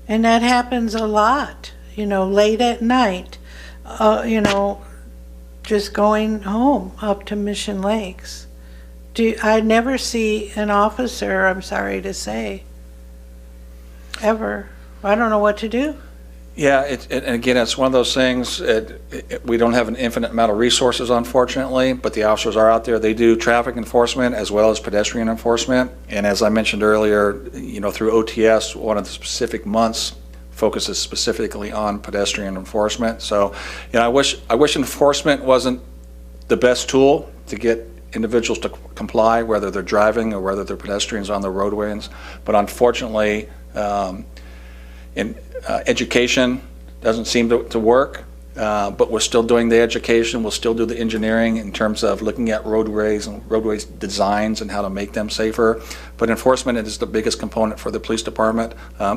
and that happens a lot, you know, late at night, you know, just going home up to Mission Lakes. I never see an officer, I'm sorry to say, ever. I don't know what to do. Yeah, and again, it's one of those things, we don't have an infinite amount of resources, unfortunately, but the officers are out there. They do traffic enforcement as well as pedestrian enforcement. And as I mentioned earlier, you know, through OTS, one of the specific months focuses specifically on pedestrian enforcement. So, you know, I wish enforcement wasn't the best tool to get individuals to comply, whether they're driving or whether they're pedestrians on the roadways. But unfortunately, education doesn't seem to work, but we're still doing the education. We'll still do the engineering in terms of looking at roadways and roadways designs and how to make them safer. But enforcement is the biggest component for the police department.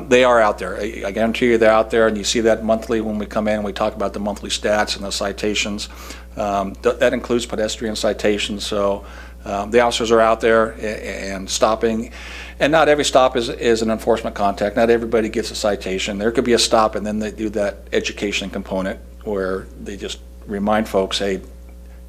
They are out there. I guarantee you they're out there, and you see that monthly when we come in and we talk about the monthly stats and the citations. That includes pedestrian citations. So the officers are out there and stopping. And not every stop is an enforcement contact. Not everybody gets a citation. There could be a stop, and then they do that education component where they just remind folks, hey,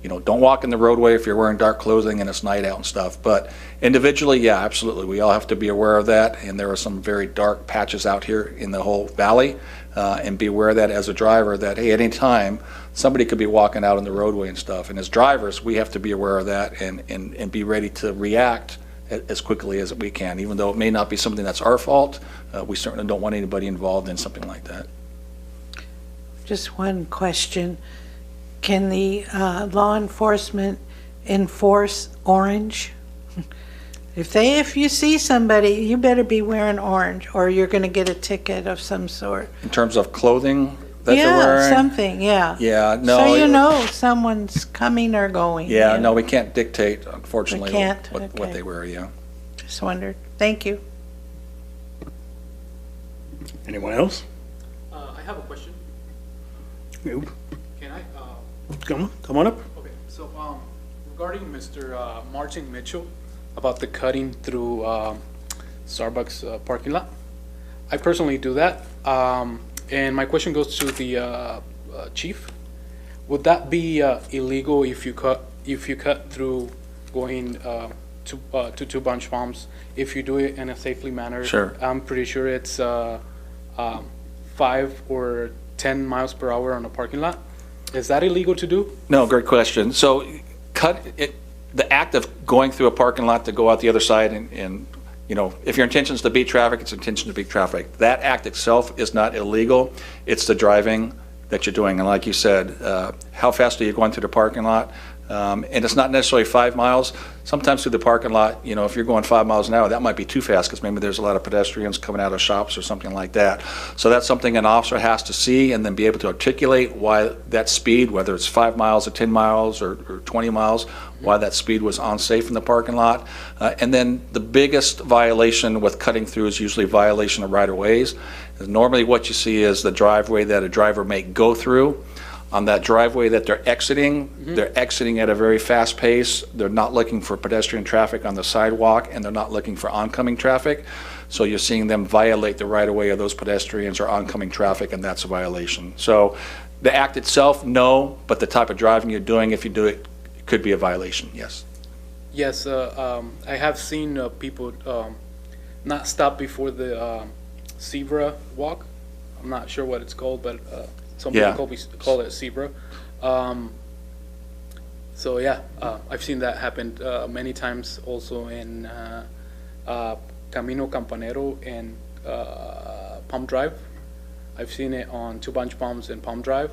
you know, don't walk in the roadway if you're wearing dark clothing and it's night out and stuff. But individually, yeah, absolutely. We all have to be aware of that. And there are some very dark patches out here in the whole valley. And be aware of that as a driver, that, hey, at any time, somebody could be walking out on the roadway and stuff. And as drivers, we have to be aware of that and be ready to react as quickly as we can. Even though it may not be something that's our fault, we certainly don't want anybody involved in something like that. Just one question. Can the law enforcement enforce orange? If you see somebody, you better be wearing orange, or you're going to get a ticket of some sort. In terms of clothing that they're wearing? Yeah, something, yeah. Yeah, no. So you know someone's coming or going. Yeah, you no, know. we can't dictate, unfortunately, We can't? what Okay. they wear, yeah. Just wondered. Thank you. Anyone else? I have a question. No. Can I? Come on up. Okay, so regarding Mr. Martin Mitchell about the cutting through Starbucks parking lot, I personally do that. And my question goes to the chief. Would that be illegal if you cut through going to Two Bunch Farms if you do it in a safely manner? Sure. I'm pretty sure it's 5 or 10 miles per hour on a parking lot. Is that illegal to do? No, great question. So the act of going through a parking lot to go out the other side and you know, if your intention is to beat traffic, it's intention to beat traffic. That act itself is not illegal. It's the driving that you're doing. And like you said, how fast are you going through the parking lot? And it's not necessarily 5 miles. Sometimes through the parking lot, if you're going 5 miles an hour, that might be too fast because maybe there's a lot of pedestrians coming out of shops or something like that. So that's something an officer has to see and then be able to articulate why that speed, whether it's 5 miles or 10 miles or 20 miles, why that speed was unsafe in the parking lot. And then the biggest violation with cutting through is usually violation of right-of-ways. Normally what you see is the driveway that a driver may go through. On that driveway that they're exiting at a very fast pace. They're not looking for pedestrian traffic on the sidewalk, and they're not looking for oncoming traffic. So you're seeing them violate the right-of-way of those pedestrians or oncoming traffic, and that's a violation. So the act itself, no, but the type of driving you're doing, if you do it, could be a violation, yes. Yes, I have seen people not stop before the zebra walk. I'm not sure what it's called, but some people call it zebra. So yeah, I've seen that happen many times also in Camino Campanero and Palm Drive. I've seen it on Two Bunch Palms and Palm Drive.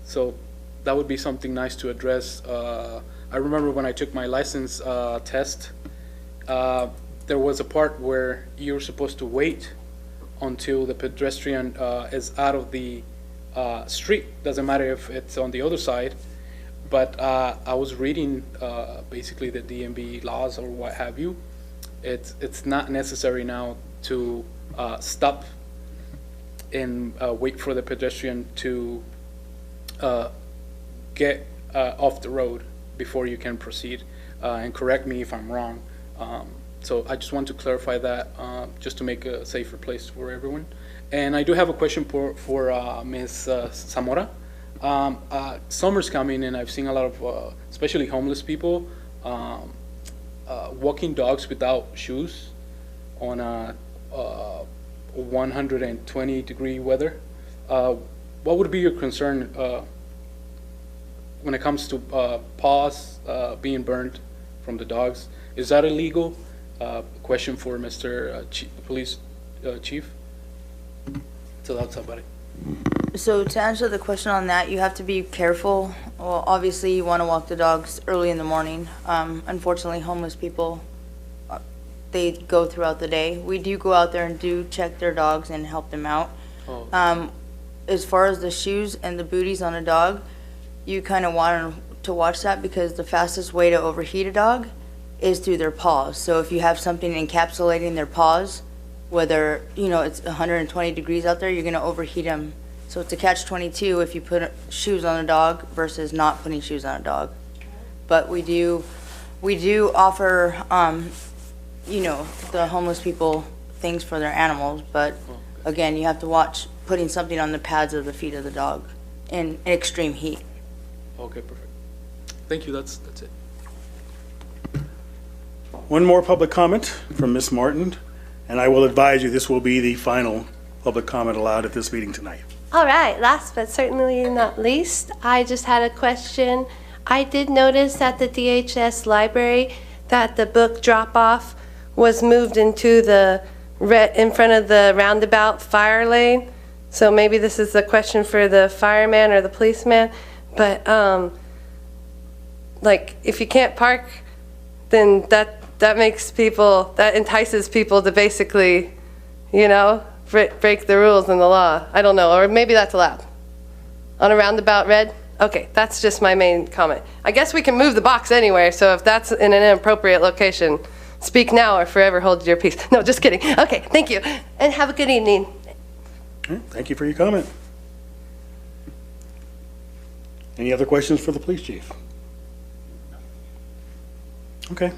So that would be something nice to address. I remember when I took my license test, there was a part where you're supposed to wait until the pedestrian is out of the street. Doesn't matter if it's on the other side. But I was reading basically the DMV laws or what have you. It's not necessary now to stop and wait for the pedestrian to get off the road before you can proceed. And correct me if I'm wrong. So I just want to clarify that just to make a safer place for everyone. And I do have a question for Ms. Zamora. Summer's coming, and I've seen a lot of, especially homeless people, walking dogs without shoes on a 120-degree weather. What would be your concern when it comes to paws being burned from the dogs? Is that illegal? Question for Mr. Police Chief. So that's somebody. So to answer the question on that, you have to be careful. Well, obviously you want to walk the dogs early in the morning. Unfortunately, homeless people, they go throughout the day. We do go out there and do check their dogs and help them out. Oh. As far as the shoes and the booties on a dog, you kind of want to watch that because the fastest way to overheat a dog is through their paws. So if you have something encapsulating their paws, whether it's 120 degrees out there, you're going to overheat them. So it's a catch-22 if you put shoes on a dog versus not putting shoes on a dog. But we do offer the homeless people things for their animals, but again, you have to watch putting something on the pads of the feet of the dog in extreme heat. Okay, perfect. Thank you. That's it. One more public comment from Ms. Martin, and I will advise you this will be the final public comment allowed at this meeting tonight. All right, last but certainly not least, I just had a question. I did notice at the DHS library that the book drop-off was moved into in front of the roundabout fire lane. So maybe this is a question for the fireman or the policeman, but like if you can't park, then that entices people to basically, break the rules and the law. I don't know, or maybe that's allowed. On a roundabout red? Okay, that's just my main comment. I guess we can move the box anywhere, so if that's in an inappropriate location, speak now or forever hold your peace. No, just kidding. Okay, thank you, and have a good evening. Thank you for your comment. Any other questions for the police chief? Okay.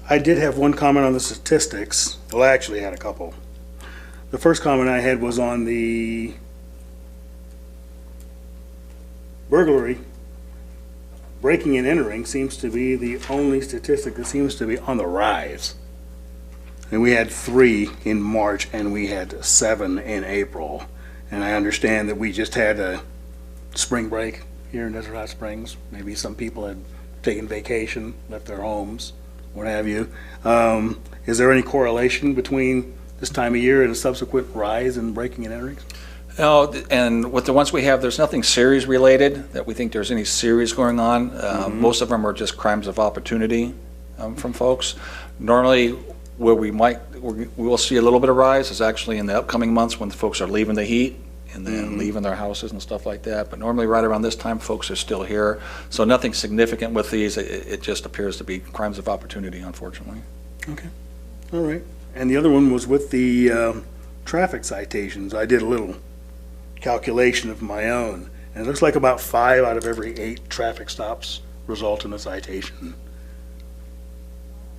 I did have one comment on the statistics. Well, I actually had a couple. The first comment I had was on the burglary. Breaking and entering seems to be the only statistic that seems to be on the rise. And we had 3 in March and we had 7 in April. And I understand that we just had a spring break here in Desert Hot Springs. Maybe some people had taken vacation, left their homes, what have you. Is there any correlation between this time of year and a subsequent rise in breaking and entering? Oh, and with the ones we have, there's nothing series related that we think there's any series going on. Most of them are just crimes of opportunity from folks. Normally, where we will see a little bit of rise is actually in the upcoming months when the folks are leaving the heat and then leaving their houses and stuff like that. But normally right around this time, folks are still here. So nothing significant with these. It just appears to be crimes of opportunity, unfortunately. Okay, all right. And the other one was with the traffic citations. I did a little calculation of my own, and it looks like about 5 out of every 8 traffic stops result in a citation.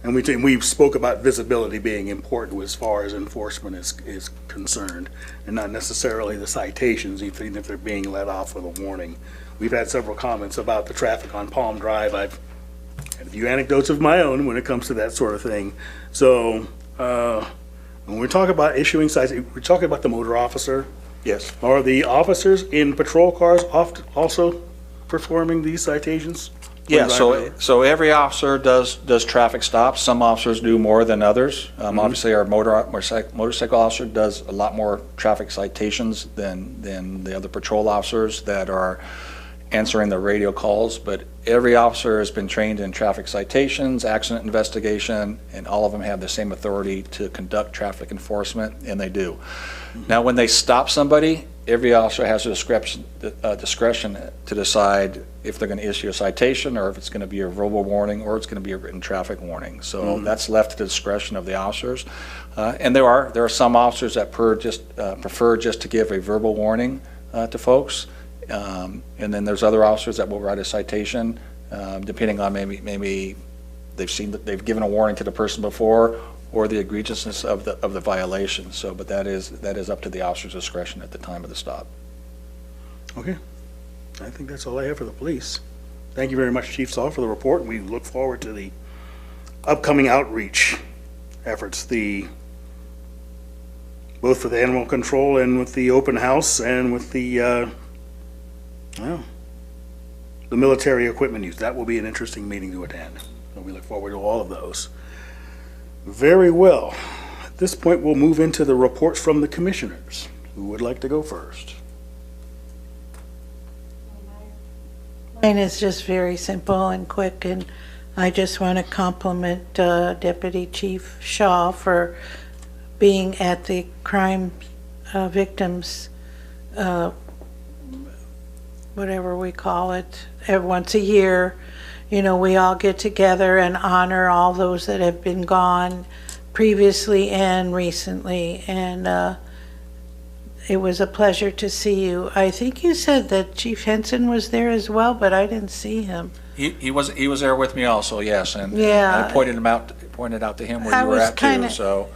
And we spoke about visibility being important as far as enforcement is concerned, and not necessarily the citations, even if they're being let off with a warning. We've had several comments about the traffic on Palm Drive. I've had a few anecdotes of my own when it comes to that sort of thing. So when we talk about issuing citations, we're talking about the motor officer. Yes. Are the officers in patrol cars also performing these citations? Yeah, so every officer does traffic stops. Some officers do more than others. Obviously, our motorcycle officer does a lot more traffic citations than the other patrol officers that are answering the radio calls. But every officer has been trained in traffic citations, accident investigation, and all of them have the same authority to conduct traffic enforcement, and they do. Now, when they stop somebody, every officer has a discretion to decide if they're going to issue a citation or if it's going to be a verbal warning or it's going to be a written traffic warning. So that's left to the discretion of the officers. And there are some officers that prefer just to give a verbal warning to folks. And then there's other officers that will write a citation, depending on maybe they've seen that they've given a warning to the person before or the egregiousness of the violation. So, but that is up to the officer's discretion at the time of the stop. Okay. I think that's all I have for the police. Thank you very much, Chief Saul, for the report, and we look forward to the upcoming outreach efforts, both for the animal control and with the open house and with the military equipment use. That will be an interesting meeting to attend. So we look forward to all of those. Very well. At this point, we'll move into the reports from the commissioners. Who would like to go first? Mine is just very simple and quick, and I just want to compliment Deputy Chief Shaw for being at the crime victims, whatever we call it, once a year. You know, we all get together and honor all those that have been gone previously and recently, and it was a pleasure to see you. I think you said that Chief Henson was there as well, but I didn't see him. He was there with me also, yes, and Yeah. I pointed out to him where I you were was at kinda- too. So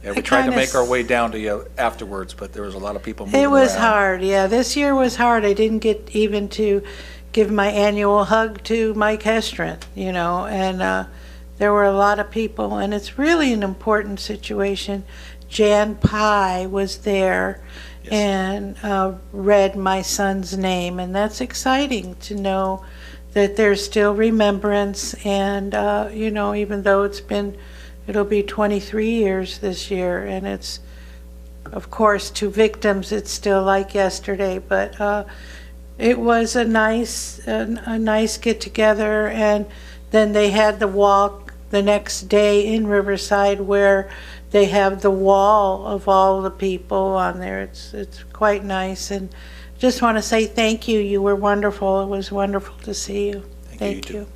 yeah, we I tried to kinda make our way down to you afterwards, but there was a lot of people moving It was around. hard, yeah. This year was hard. I didn't get even to give my annual hug to Mike Hestron, you know, and there were a lot of people, and it's really an important situation. Jan Pye was there and read my son's name, and that's exciting to know that there's still remembrance, and, you know, even though it'll be 23 years this year, and it's, of course, to victims, it's still like yesterday, but it was a nice get-together, and then they had the walk the next day in Riverside where they have the wall of all the people on there. It's quite nice, and just want to say thank you. You were wonderful. It was wonderful to see you. Thank you.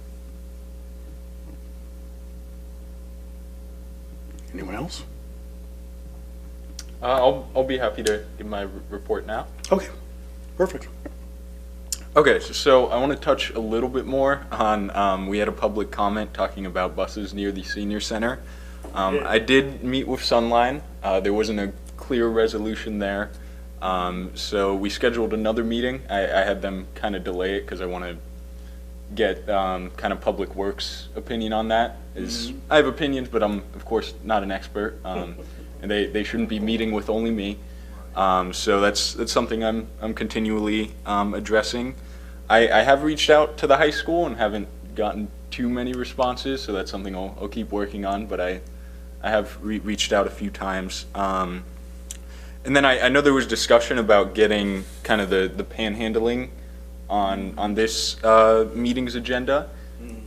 Anyone else? I'll be happy to give my report now. Okay, perfect. Okay, so I want to touch a little bit more on, we had a public comment talking about buses near the senior center. I did meet with Sunline. There wasn't a clear resolution there. So we scheduled another meeting. I had them kind of delay it because I want to get kind of Public Works opinion on that. I have opinions, but I'm, of course, not an expert. And they shouldn't be meeting with only me. So that's something I'm continually addressing. I have reached out to the high school and haven't gotten too many responses, so that's something I'll keep working on, but I have reached out a few times. And then I know there was discussion about getting kind of the panhandling on this meeting's agenda.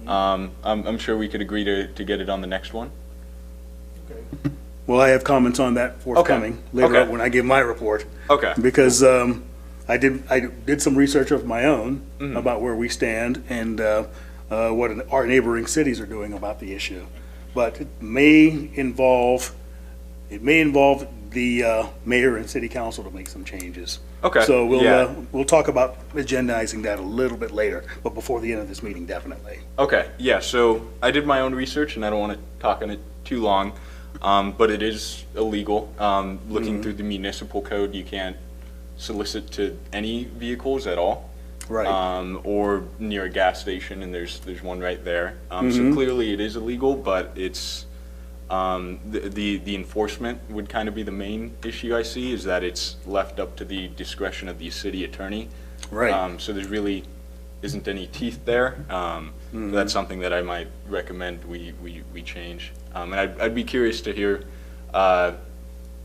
I'm sure we could agree to get it on the next one. Well, I have comments on that forthcoming later Okay. when I give my report. Okay. Because I did some research of my own about where we stand and what our neighboring cities are doing about the issue. But it may involve the mayor and city council to make some changes. Okay, So yeah. we'll talk about agendizing that a little bit later, but before the end of this meeting, definitely. Okay, yeah, so I did my own research, and I don't want to talk on it too long, but it is illegal. Looking through the municipal code, you can't solicit to any vehicles at all. Right. Or near a gas station, and there's one right there. So clearly it is illegal, but it's, the enforcement would kind of be the main issue I see, is that it's left up to the discretion of the city attorney. Right. So there really isn't any teeth there. That's something that I might recommend we change. And I'd be curious to hear,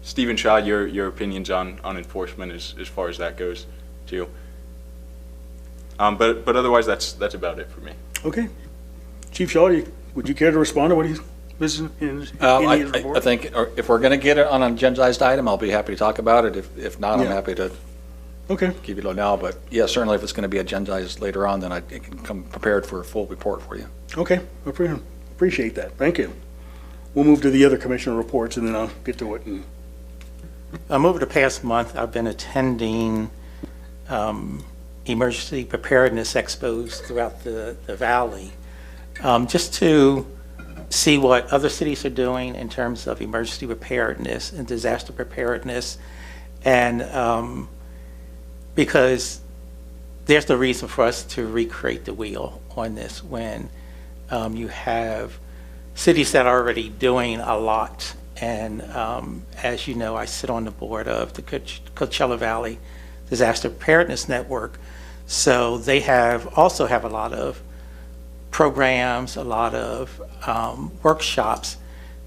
Stephen Shaw, your opinions on enforcement as far as that goes too. But otherwise, that's about it for me. Okay. Chief Shaw, would you care to respond to what he's in his report? I think if we're going to get it on an agendized item, I'll be happy to talk about it. If not, I'm Yeah. happy to Okay. keep it on now. But yeah, certainly if it's going to be agendized later on, then I can come prepared for a full report for you. Okay, appreciate that, thank you. We'll move to the other commissioner reports, and then I'll get to it. And Over the past month, I've been attending emergency preparedness expos throughout the valley, just to see what other cities are doing in terms of emergency preparedness and disaster preparedness. And because there's no reason for us to recreate the wheel on this when you have cities that are already doing a lot. And as you know, I sit on the board of the Coachella Valley Disaster Preparedness Network. So they also have a lot of programs, a lot of workshops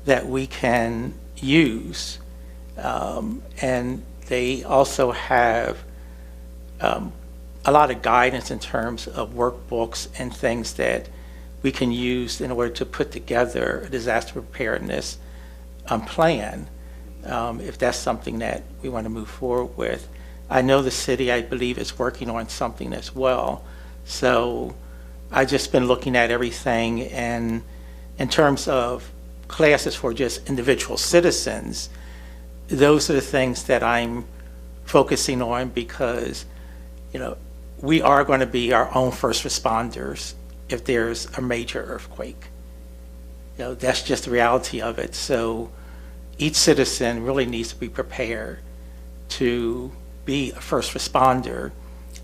that we can use. And they also have a lot of guidance in terms of workbooks and things that we can use in order to put together a disaster preparedness plan, if that's something that we want to move forward with. I know the city, I believe, is working on something as well. So I've just been looking at everything, and in terms of classes for just individual citizens, those are the things that I'm focusing on because, we are going to be our own first responders if there's a major earthquake. That's just the reality of it. So each citizen really needs to be prepared to be a first responder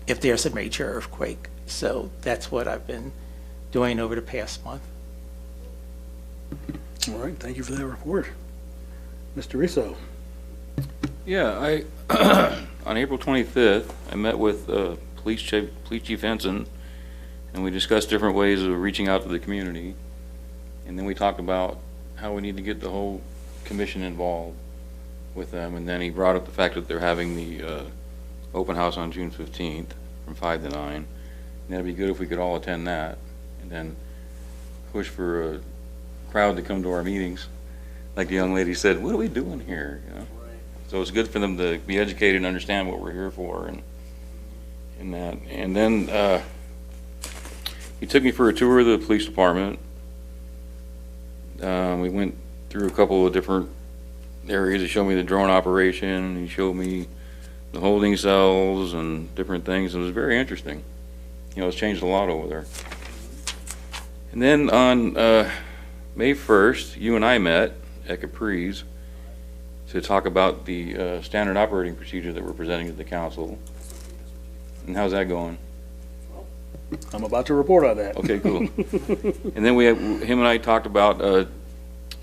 if there's a major earthquake. So that's what I've been doing over the past month. all right, thank you for that report. Mr. Risso. Yeah, on April 25th, I met with Police Chief Henson, and we discussed different ways of reaching out to the community. And then we talked about how we need to get the whole commission involved with them. And then he brought up the fact that they're having the open house on June 15th from 5 to 9. And that'd be good if we could all attend that, and then push for a crowd to come to our meetings. Like the young lady said, what are we doing here? So it's good for them to be educated and understand what we're here for, and that. And then he took me for a tour of the police department. We went through a couple of different areas. He showed me the drone operation. He showed me the holding cells and different things. It was very interesting. It's changed a lot over there. And then on May 1st, you and I met at Capri's to talk about the standard operating procedure that we're presenting to the council. And how's that going? I'm about to report on that. Okay, cool. And then him and I talked about,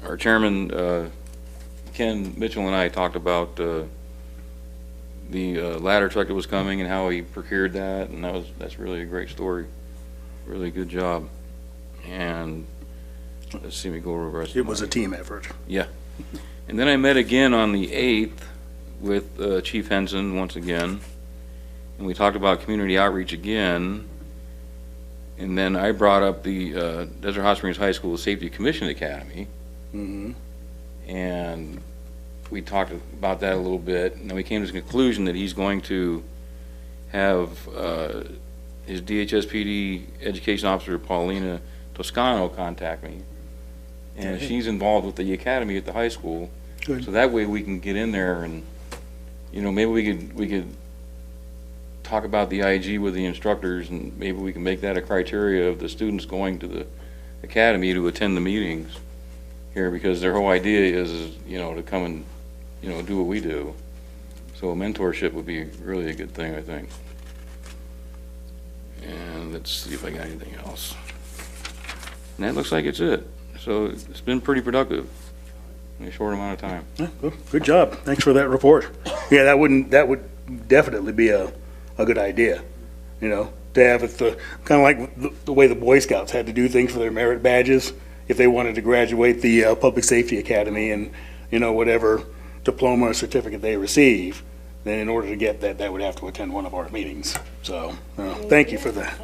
our chairman, Ken Mitchell, and I talked about the ladder truck that was coming and how he procured that, and that's really a great story. Really good job. And let's see me go over the rest. It was a team effort. Yeah. And then I met again on the 8th with Chief Henson once again, and we talked about community outreach again, and then I brought up the Desert Hot Springs High School Safety Commission Academy, and we talked about that a little bit, and then we came to the conclusion that he's going to have his DHSPD Education Officer, Paulina Toscano, contact me, and she's involved with the academy at the high school. Good. So that way we can get in there and, you know, maybe we could talk about the IG with the instructors, and maybe we can make that a criteria of the students going to the academy to attend the meetings here, because their whole idea is, you know, to come and, you know, do what we do. So a mentorship would be really a good thing, I think. And let's see if I got anything else. And that looks like it's it. So it's been pretty productive in a short amount of time. Yeah, good job. Thanks for that report. Yeah, that would definitely be a good idea, you know, to have it kind of like the way the Boy Scouts had to do things for their merit badges if they wanted to graduate the Public Safety Academy, and, you know, whatever diploma or certificate they receive, then in order to get that, they would have to attend one of our meetings. So, thank you for that.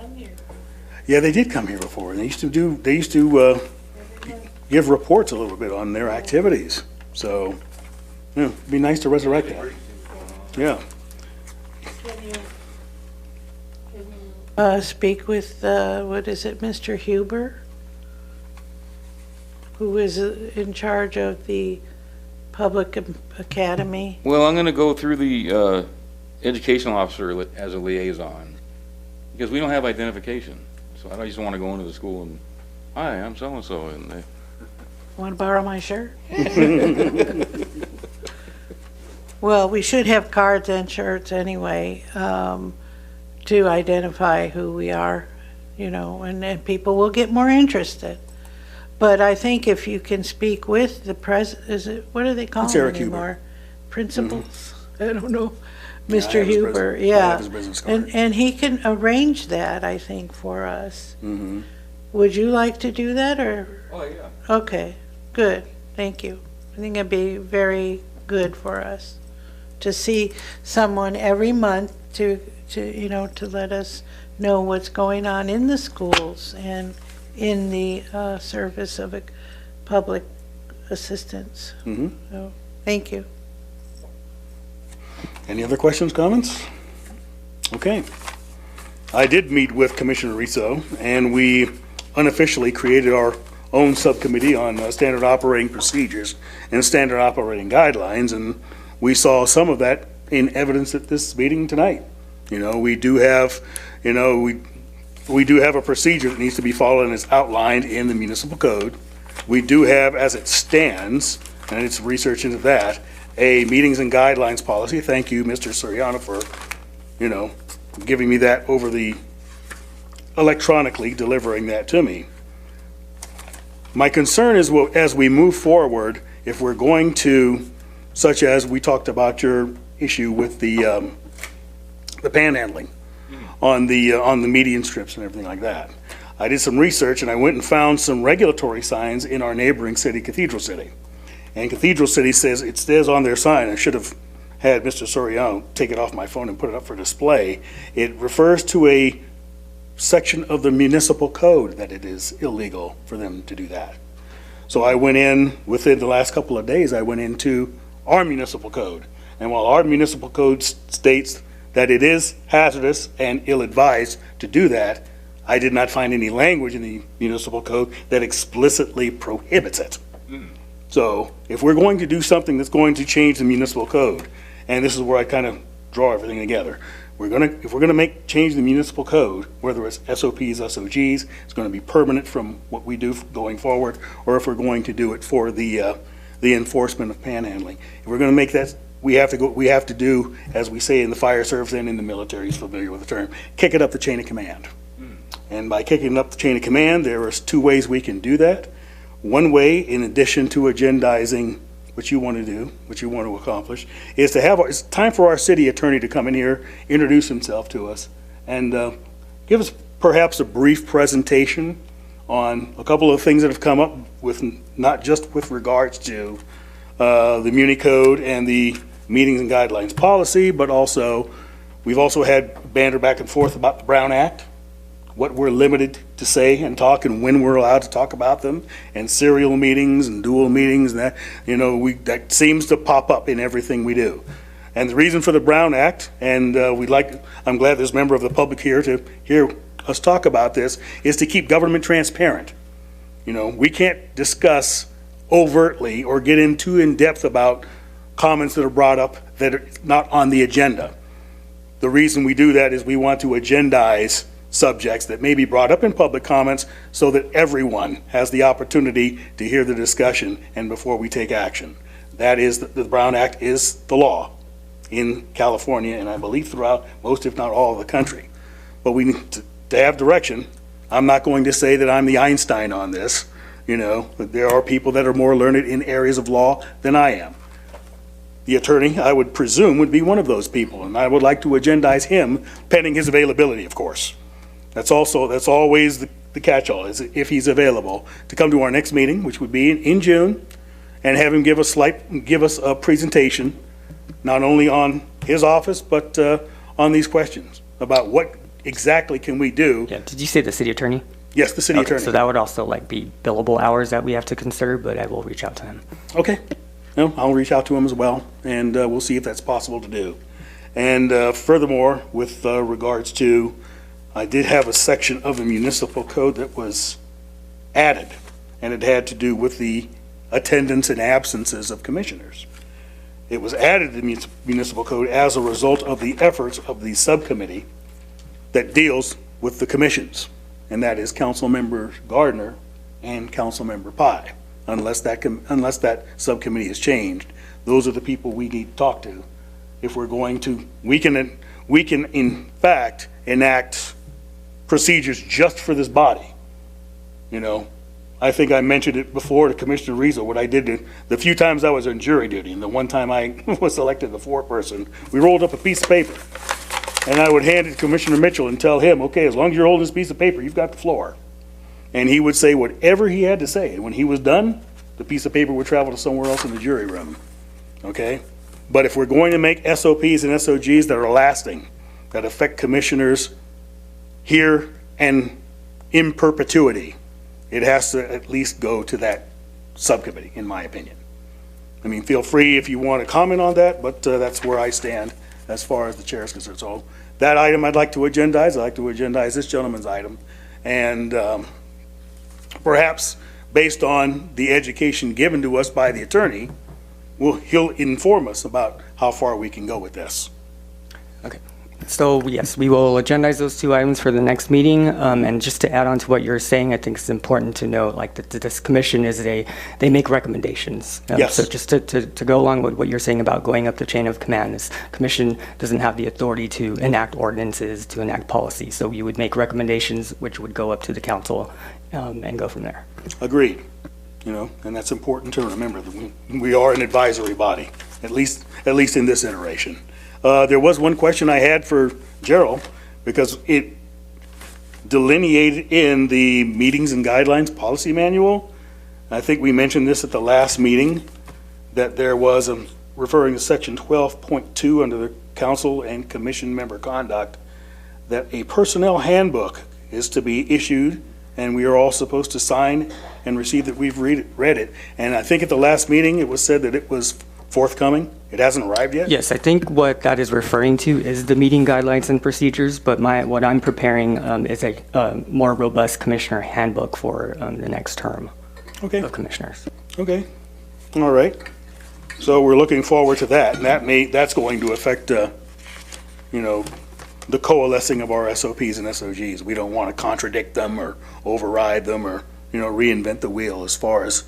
Yeah, they did come here before, and they used to give reports a little bit on their activities. So, yeah, it'd be nice to resurrect that. Yeah. Speak with, what is it, Mr. Huber, who is in charge of the Public Academy? Well, I'm going to go through the educational officer as a liaison, because we don't have identification. So I don't just want to go into the school and, hi, I'm so-and-so, and they, Want to borrow my shirt? Well, we should have cards and shirts anyway, to identify who we are, you know, and people will get more interested. But I think if you can speak with the what do they call It's him Eric Huber. anymore? Principals? I don't know. Yeah, I Mr. have his Huber, business- I yeah. have his business card. And he can arrange that, I think, for us. Mm-hmm. Would you like to do that, or? oh, yeah. Okay, good, thank you. I think it'd be very good for us to see someone every month to you know, to let us know what's going on in the schools and in the service of a public assistance. Mm-hmm. So, thank you. Any other questions, comments? Okay. I did meet with Commissioner Rizzo, and we unofficially created our own subcommittee on standard operating procedures and standard operating guidelines, and we saw some of that in evidence at this meeting tonight. You know, we do have, you know, we do have a procedure that needs to be followed and is outlined in the municipal code. We do have, as it stands, and it's research into that, a meetings and guidelines policy. Thank you, Mr. Soriano, for, you know, giving me that over the, electronically delivering that to me. My concern is, well, as we move forward, if we're going to, such as we talked about your issue with the panhandling on the median strips and everything like that. I did some research and I went and found some regulatory signs in our neighboring city, Cathedral City. And Cathedral City says, it says on their sign, I should have had Mr. Soriano take it off my phone and put it up for display. It refers to a section of the municipal code that it is illegal for them to do that. So I went in, within the last couple of days, I went into our municipal code. And while our municipal code states that it is hazardous and ill-advised to do that, I did not find any language in the municipal code that explicitly prohibits it. So if we're going to do something that's going to change the municipal code, and this is where I kind of draw everything together, if we're gonna change the municipal code, whether it's SOPs, SOGs, it's gonna be permanent from what we do going forward, or if we're going to do it for the enforcement of panhandling. If we're gonna make that, we have to do, as we say in the fire service and in the military, is familiar with the term, kick it up the chain of command. And by kicking up the chain of command, there are two ways we can do that. One way, in addition to agendizing what you want to do, what you want to accomplish, is to have, it's time for our city attorney to come in here, introduce himself to us, and give us perhaps a brief presentation on a couple of things that have come up with, not just with regards to the Muni Code and the meetings and guidelines policy, but also, we've also had banter back and forth about the Brown Act, what we're limited to say and talk and when we're allowed to talk about them, and serial meetings and dual meetings and that, that seems to pop up in everything we do. And the reason for the Brown Act, and I'm glad there's a member of the public here to hear us talk about this, is to keep government transparent. We can't discuss overtly or get into in depth about comments that are brought up that are not on the agenda. The reason we do that is we want to agendize subjects that may be brought up in public comments so that everyone has the opportunity to hear the discussion and before we take action. That is, the Brown Act is the law in California and I believe throughout most, if not all, of the country. But we need to have direction. I'm not going to say that I'm the Einstein on this. There are people that are more learned in areas of law than I am. The attorney, I would presume, would be one of those people, and I would like to agendize him pending his availability, of course. That's always the catch-all, is if he's available, to come to our next meeting, which would be in June, and have him give us a presentation, not only on his office, but on these questions about what exactly can we do. Yeah, did you say the city attorney? Yes, the city attorney. So that would also be billable hours that we have to consider, but I will reach out to him. Okay. I'll reach out to him as well, and we'll see if that's possible to do. And furthermore, with regards to, I did have a section of the municipal code that was added, and it had to do with the attendance and absences of commissioners. It was added to the municipal code as a result of the efforts of the subcommittee that deals with the commissions, and that is Councilmember Gardner and Councilmember Pye. Unless that subcommittee is changed, those are the people we need to talk to. If we're going to, we can in fact enact procedures just for this body. I think I mentioned it before to Commissioner Riesel, what I did the few times I was on jury duty, and the one time I was elected the foreperson, we rolled up a piece of paper, and I would hand it to Commissioner Mitchell and tell him, okay, as long as you're holding this piece of paper, you've got the floor. And he would say whatever he had to say. And when he was done, the piece of paper would travel to somewhere else in the jury room. Okay? But if we're going to make SOPs and SOGs that are lasting, that affect commissioners here and in perpetuity, it has to at least go to that subcommittee, in my opinion. Feel free if you want to comment on that, but that's where I stand as far as the chair is concerned. So that item I'd like to agendize. I'd like to agendize this gentleman's item. And perhaps based on the education given to us by the attorney, he'll inform us about how far we can go with this. Okay. So yes, we will agendize those two items for the next meeting. And just to add on to what you're saying, I think it's important to note, that this commission they make recommendations. Yes. So just to go along with what you're saying about going up the chain of command, this commission doesn't have the authority to enact ordinances, to enact policy. So you would make recommendations, which would go up to the council and go from there. Agreed. And that's important to remember that we are an advisory body, at least in this iteration. There was one question I had for Gerald, because it delineated in the meetings and guidelines policy manual. I think we mentioned this at the last meeting, that there was referring to section 12.2 under the council and commission member conduct, that a personnel handbook is to be issued, and we are all supposed to sign and receive that we've read it. And I think at the last meeting, it was said that it was forthcoming. It hasn't arrived yet? Yes, I think what that is referring to is the meeting guidelines and procedures, but what I'm preparing is a more robust commissioner handbook for the next term of commissioners. Okay. All right. So we're looking forward to that, and that's going to affect, the coalescing of our SOPs and SOGs. We don't want to contradict them or override them or, reinvent the wheel as far as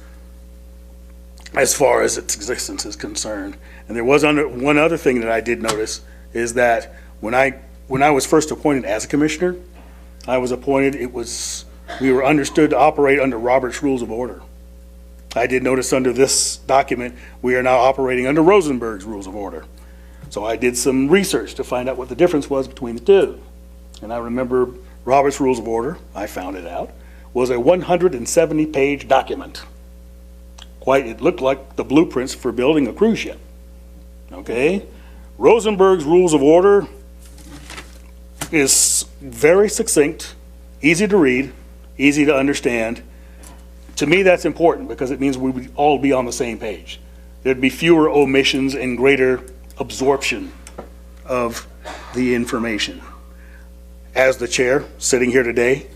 its existence is concerned. And there was one other thing that I did notice is that when I was first appointed as a commissioner, we were understood to operate under Robert's Rules of Order. I did notice under this document, we are now operating under Rosenberg's Rules of Order. So I did some research to find out what the difference was between the two. And I remember Robert's Rules of Order, I found it out, was a 170-page document. It looked like the blueprints for building a cruise ship. Okay? Rosenberg's Rules of Order is very succinct, easy to read, easy to understand. To me, that's important because it means we would all be on the same page. There'd be fewer omissions and greater absorption of the information. As the chair, sitting here today,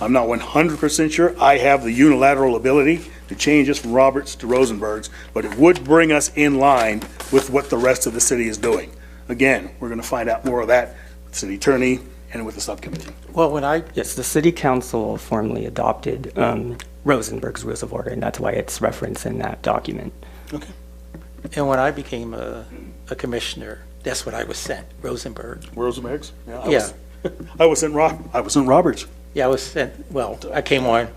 I'm not 100% sure I have the unilateral ability to change this from Roberts to Rosenberg's, but it would bring us in line with what the rest of the city is doing. Again, we're going to find out more of that with the city attorney and with the subcommittee. Well, when I, Yes, the city council formally adopted Rosenberg's Rules of Order, and that's why it's referenced in that document. Okay. and when I became a commissioner, that's what I was sent, Rosenberg. Rosenberg's? Yeah. I was in Roberts. Yeah, I was sent, well, I came on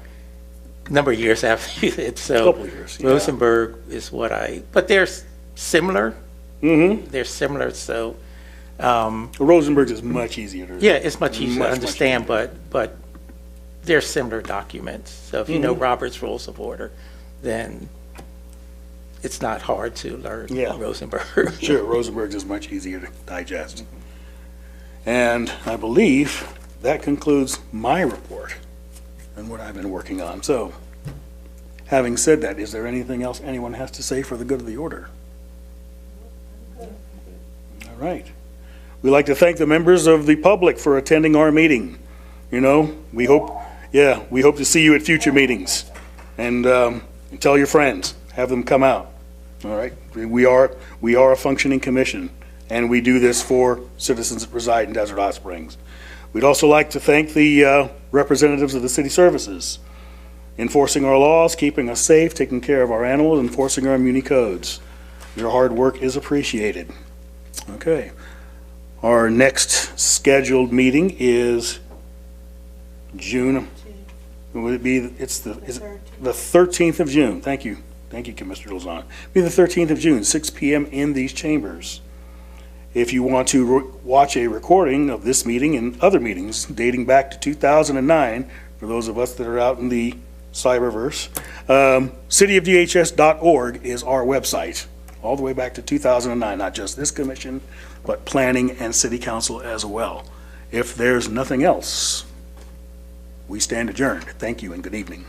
a number of years after you did, so. Couple of years, yeah. Rosenberg is what but they're similar. Mm-hmm. They're similar, so, Rosenberg's is much easier to. yeah, it's much easier Much, to much understand, easier. but they're similar documents. So if you know Mhm. Robert's Rules of Order, then it's not hard to learn Yeah. Rosenberg. Sure, Rosenberg's is much easier to digest. And I believe that concludes my report and what I've been working on. So, having said that, is there anything else anyone has to say for the good of the order? All right. We'd like to thank the members of the public for attending our meeting. You know, we hope to see you at future meetings. And tell your friends, have them come out. All right? We are a functioning commission, and we do this for citizens that reside in Desert Hot Springs. We'd also like to thank the representatives of the city services, enforcing our laws, keeping us safe, taking care of our animals, enforcing our muni codes. Your hard work is appreciated. Okay. Our next scheduled meeting is June. Would it be, is it the 13th of June? Thank you. Thank you, Mr. Lozon. Be the 13th of June, 6 p.m. in these chambers. If you want to watch a recording of this meeting and other meetings dating back to 2009, for those of us that are out in the cyberverse, cityofdhs.org is our website, all the way back to 2009, not just this commission, but planning and city council as well. If there's nothing else, we stand adjourned. Thank you and good evening.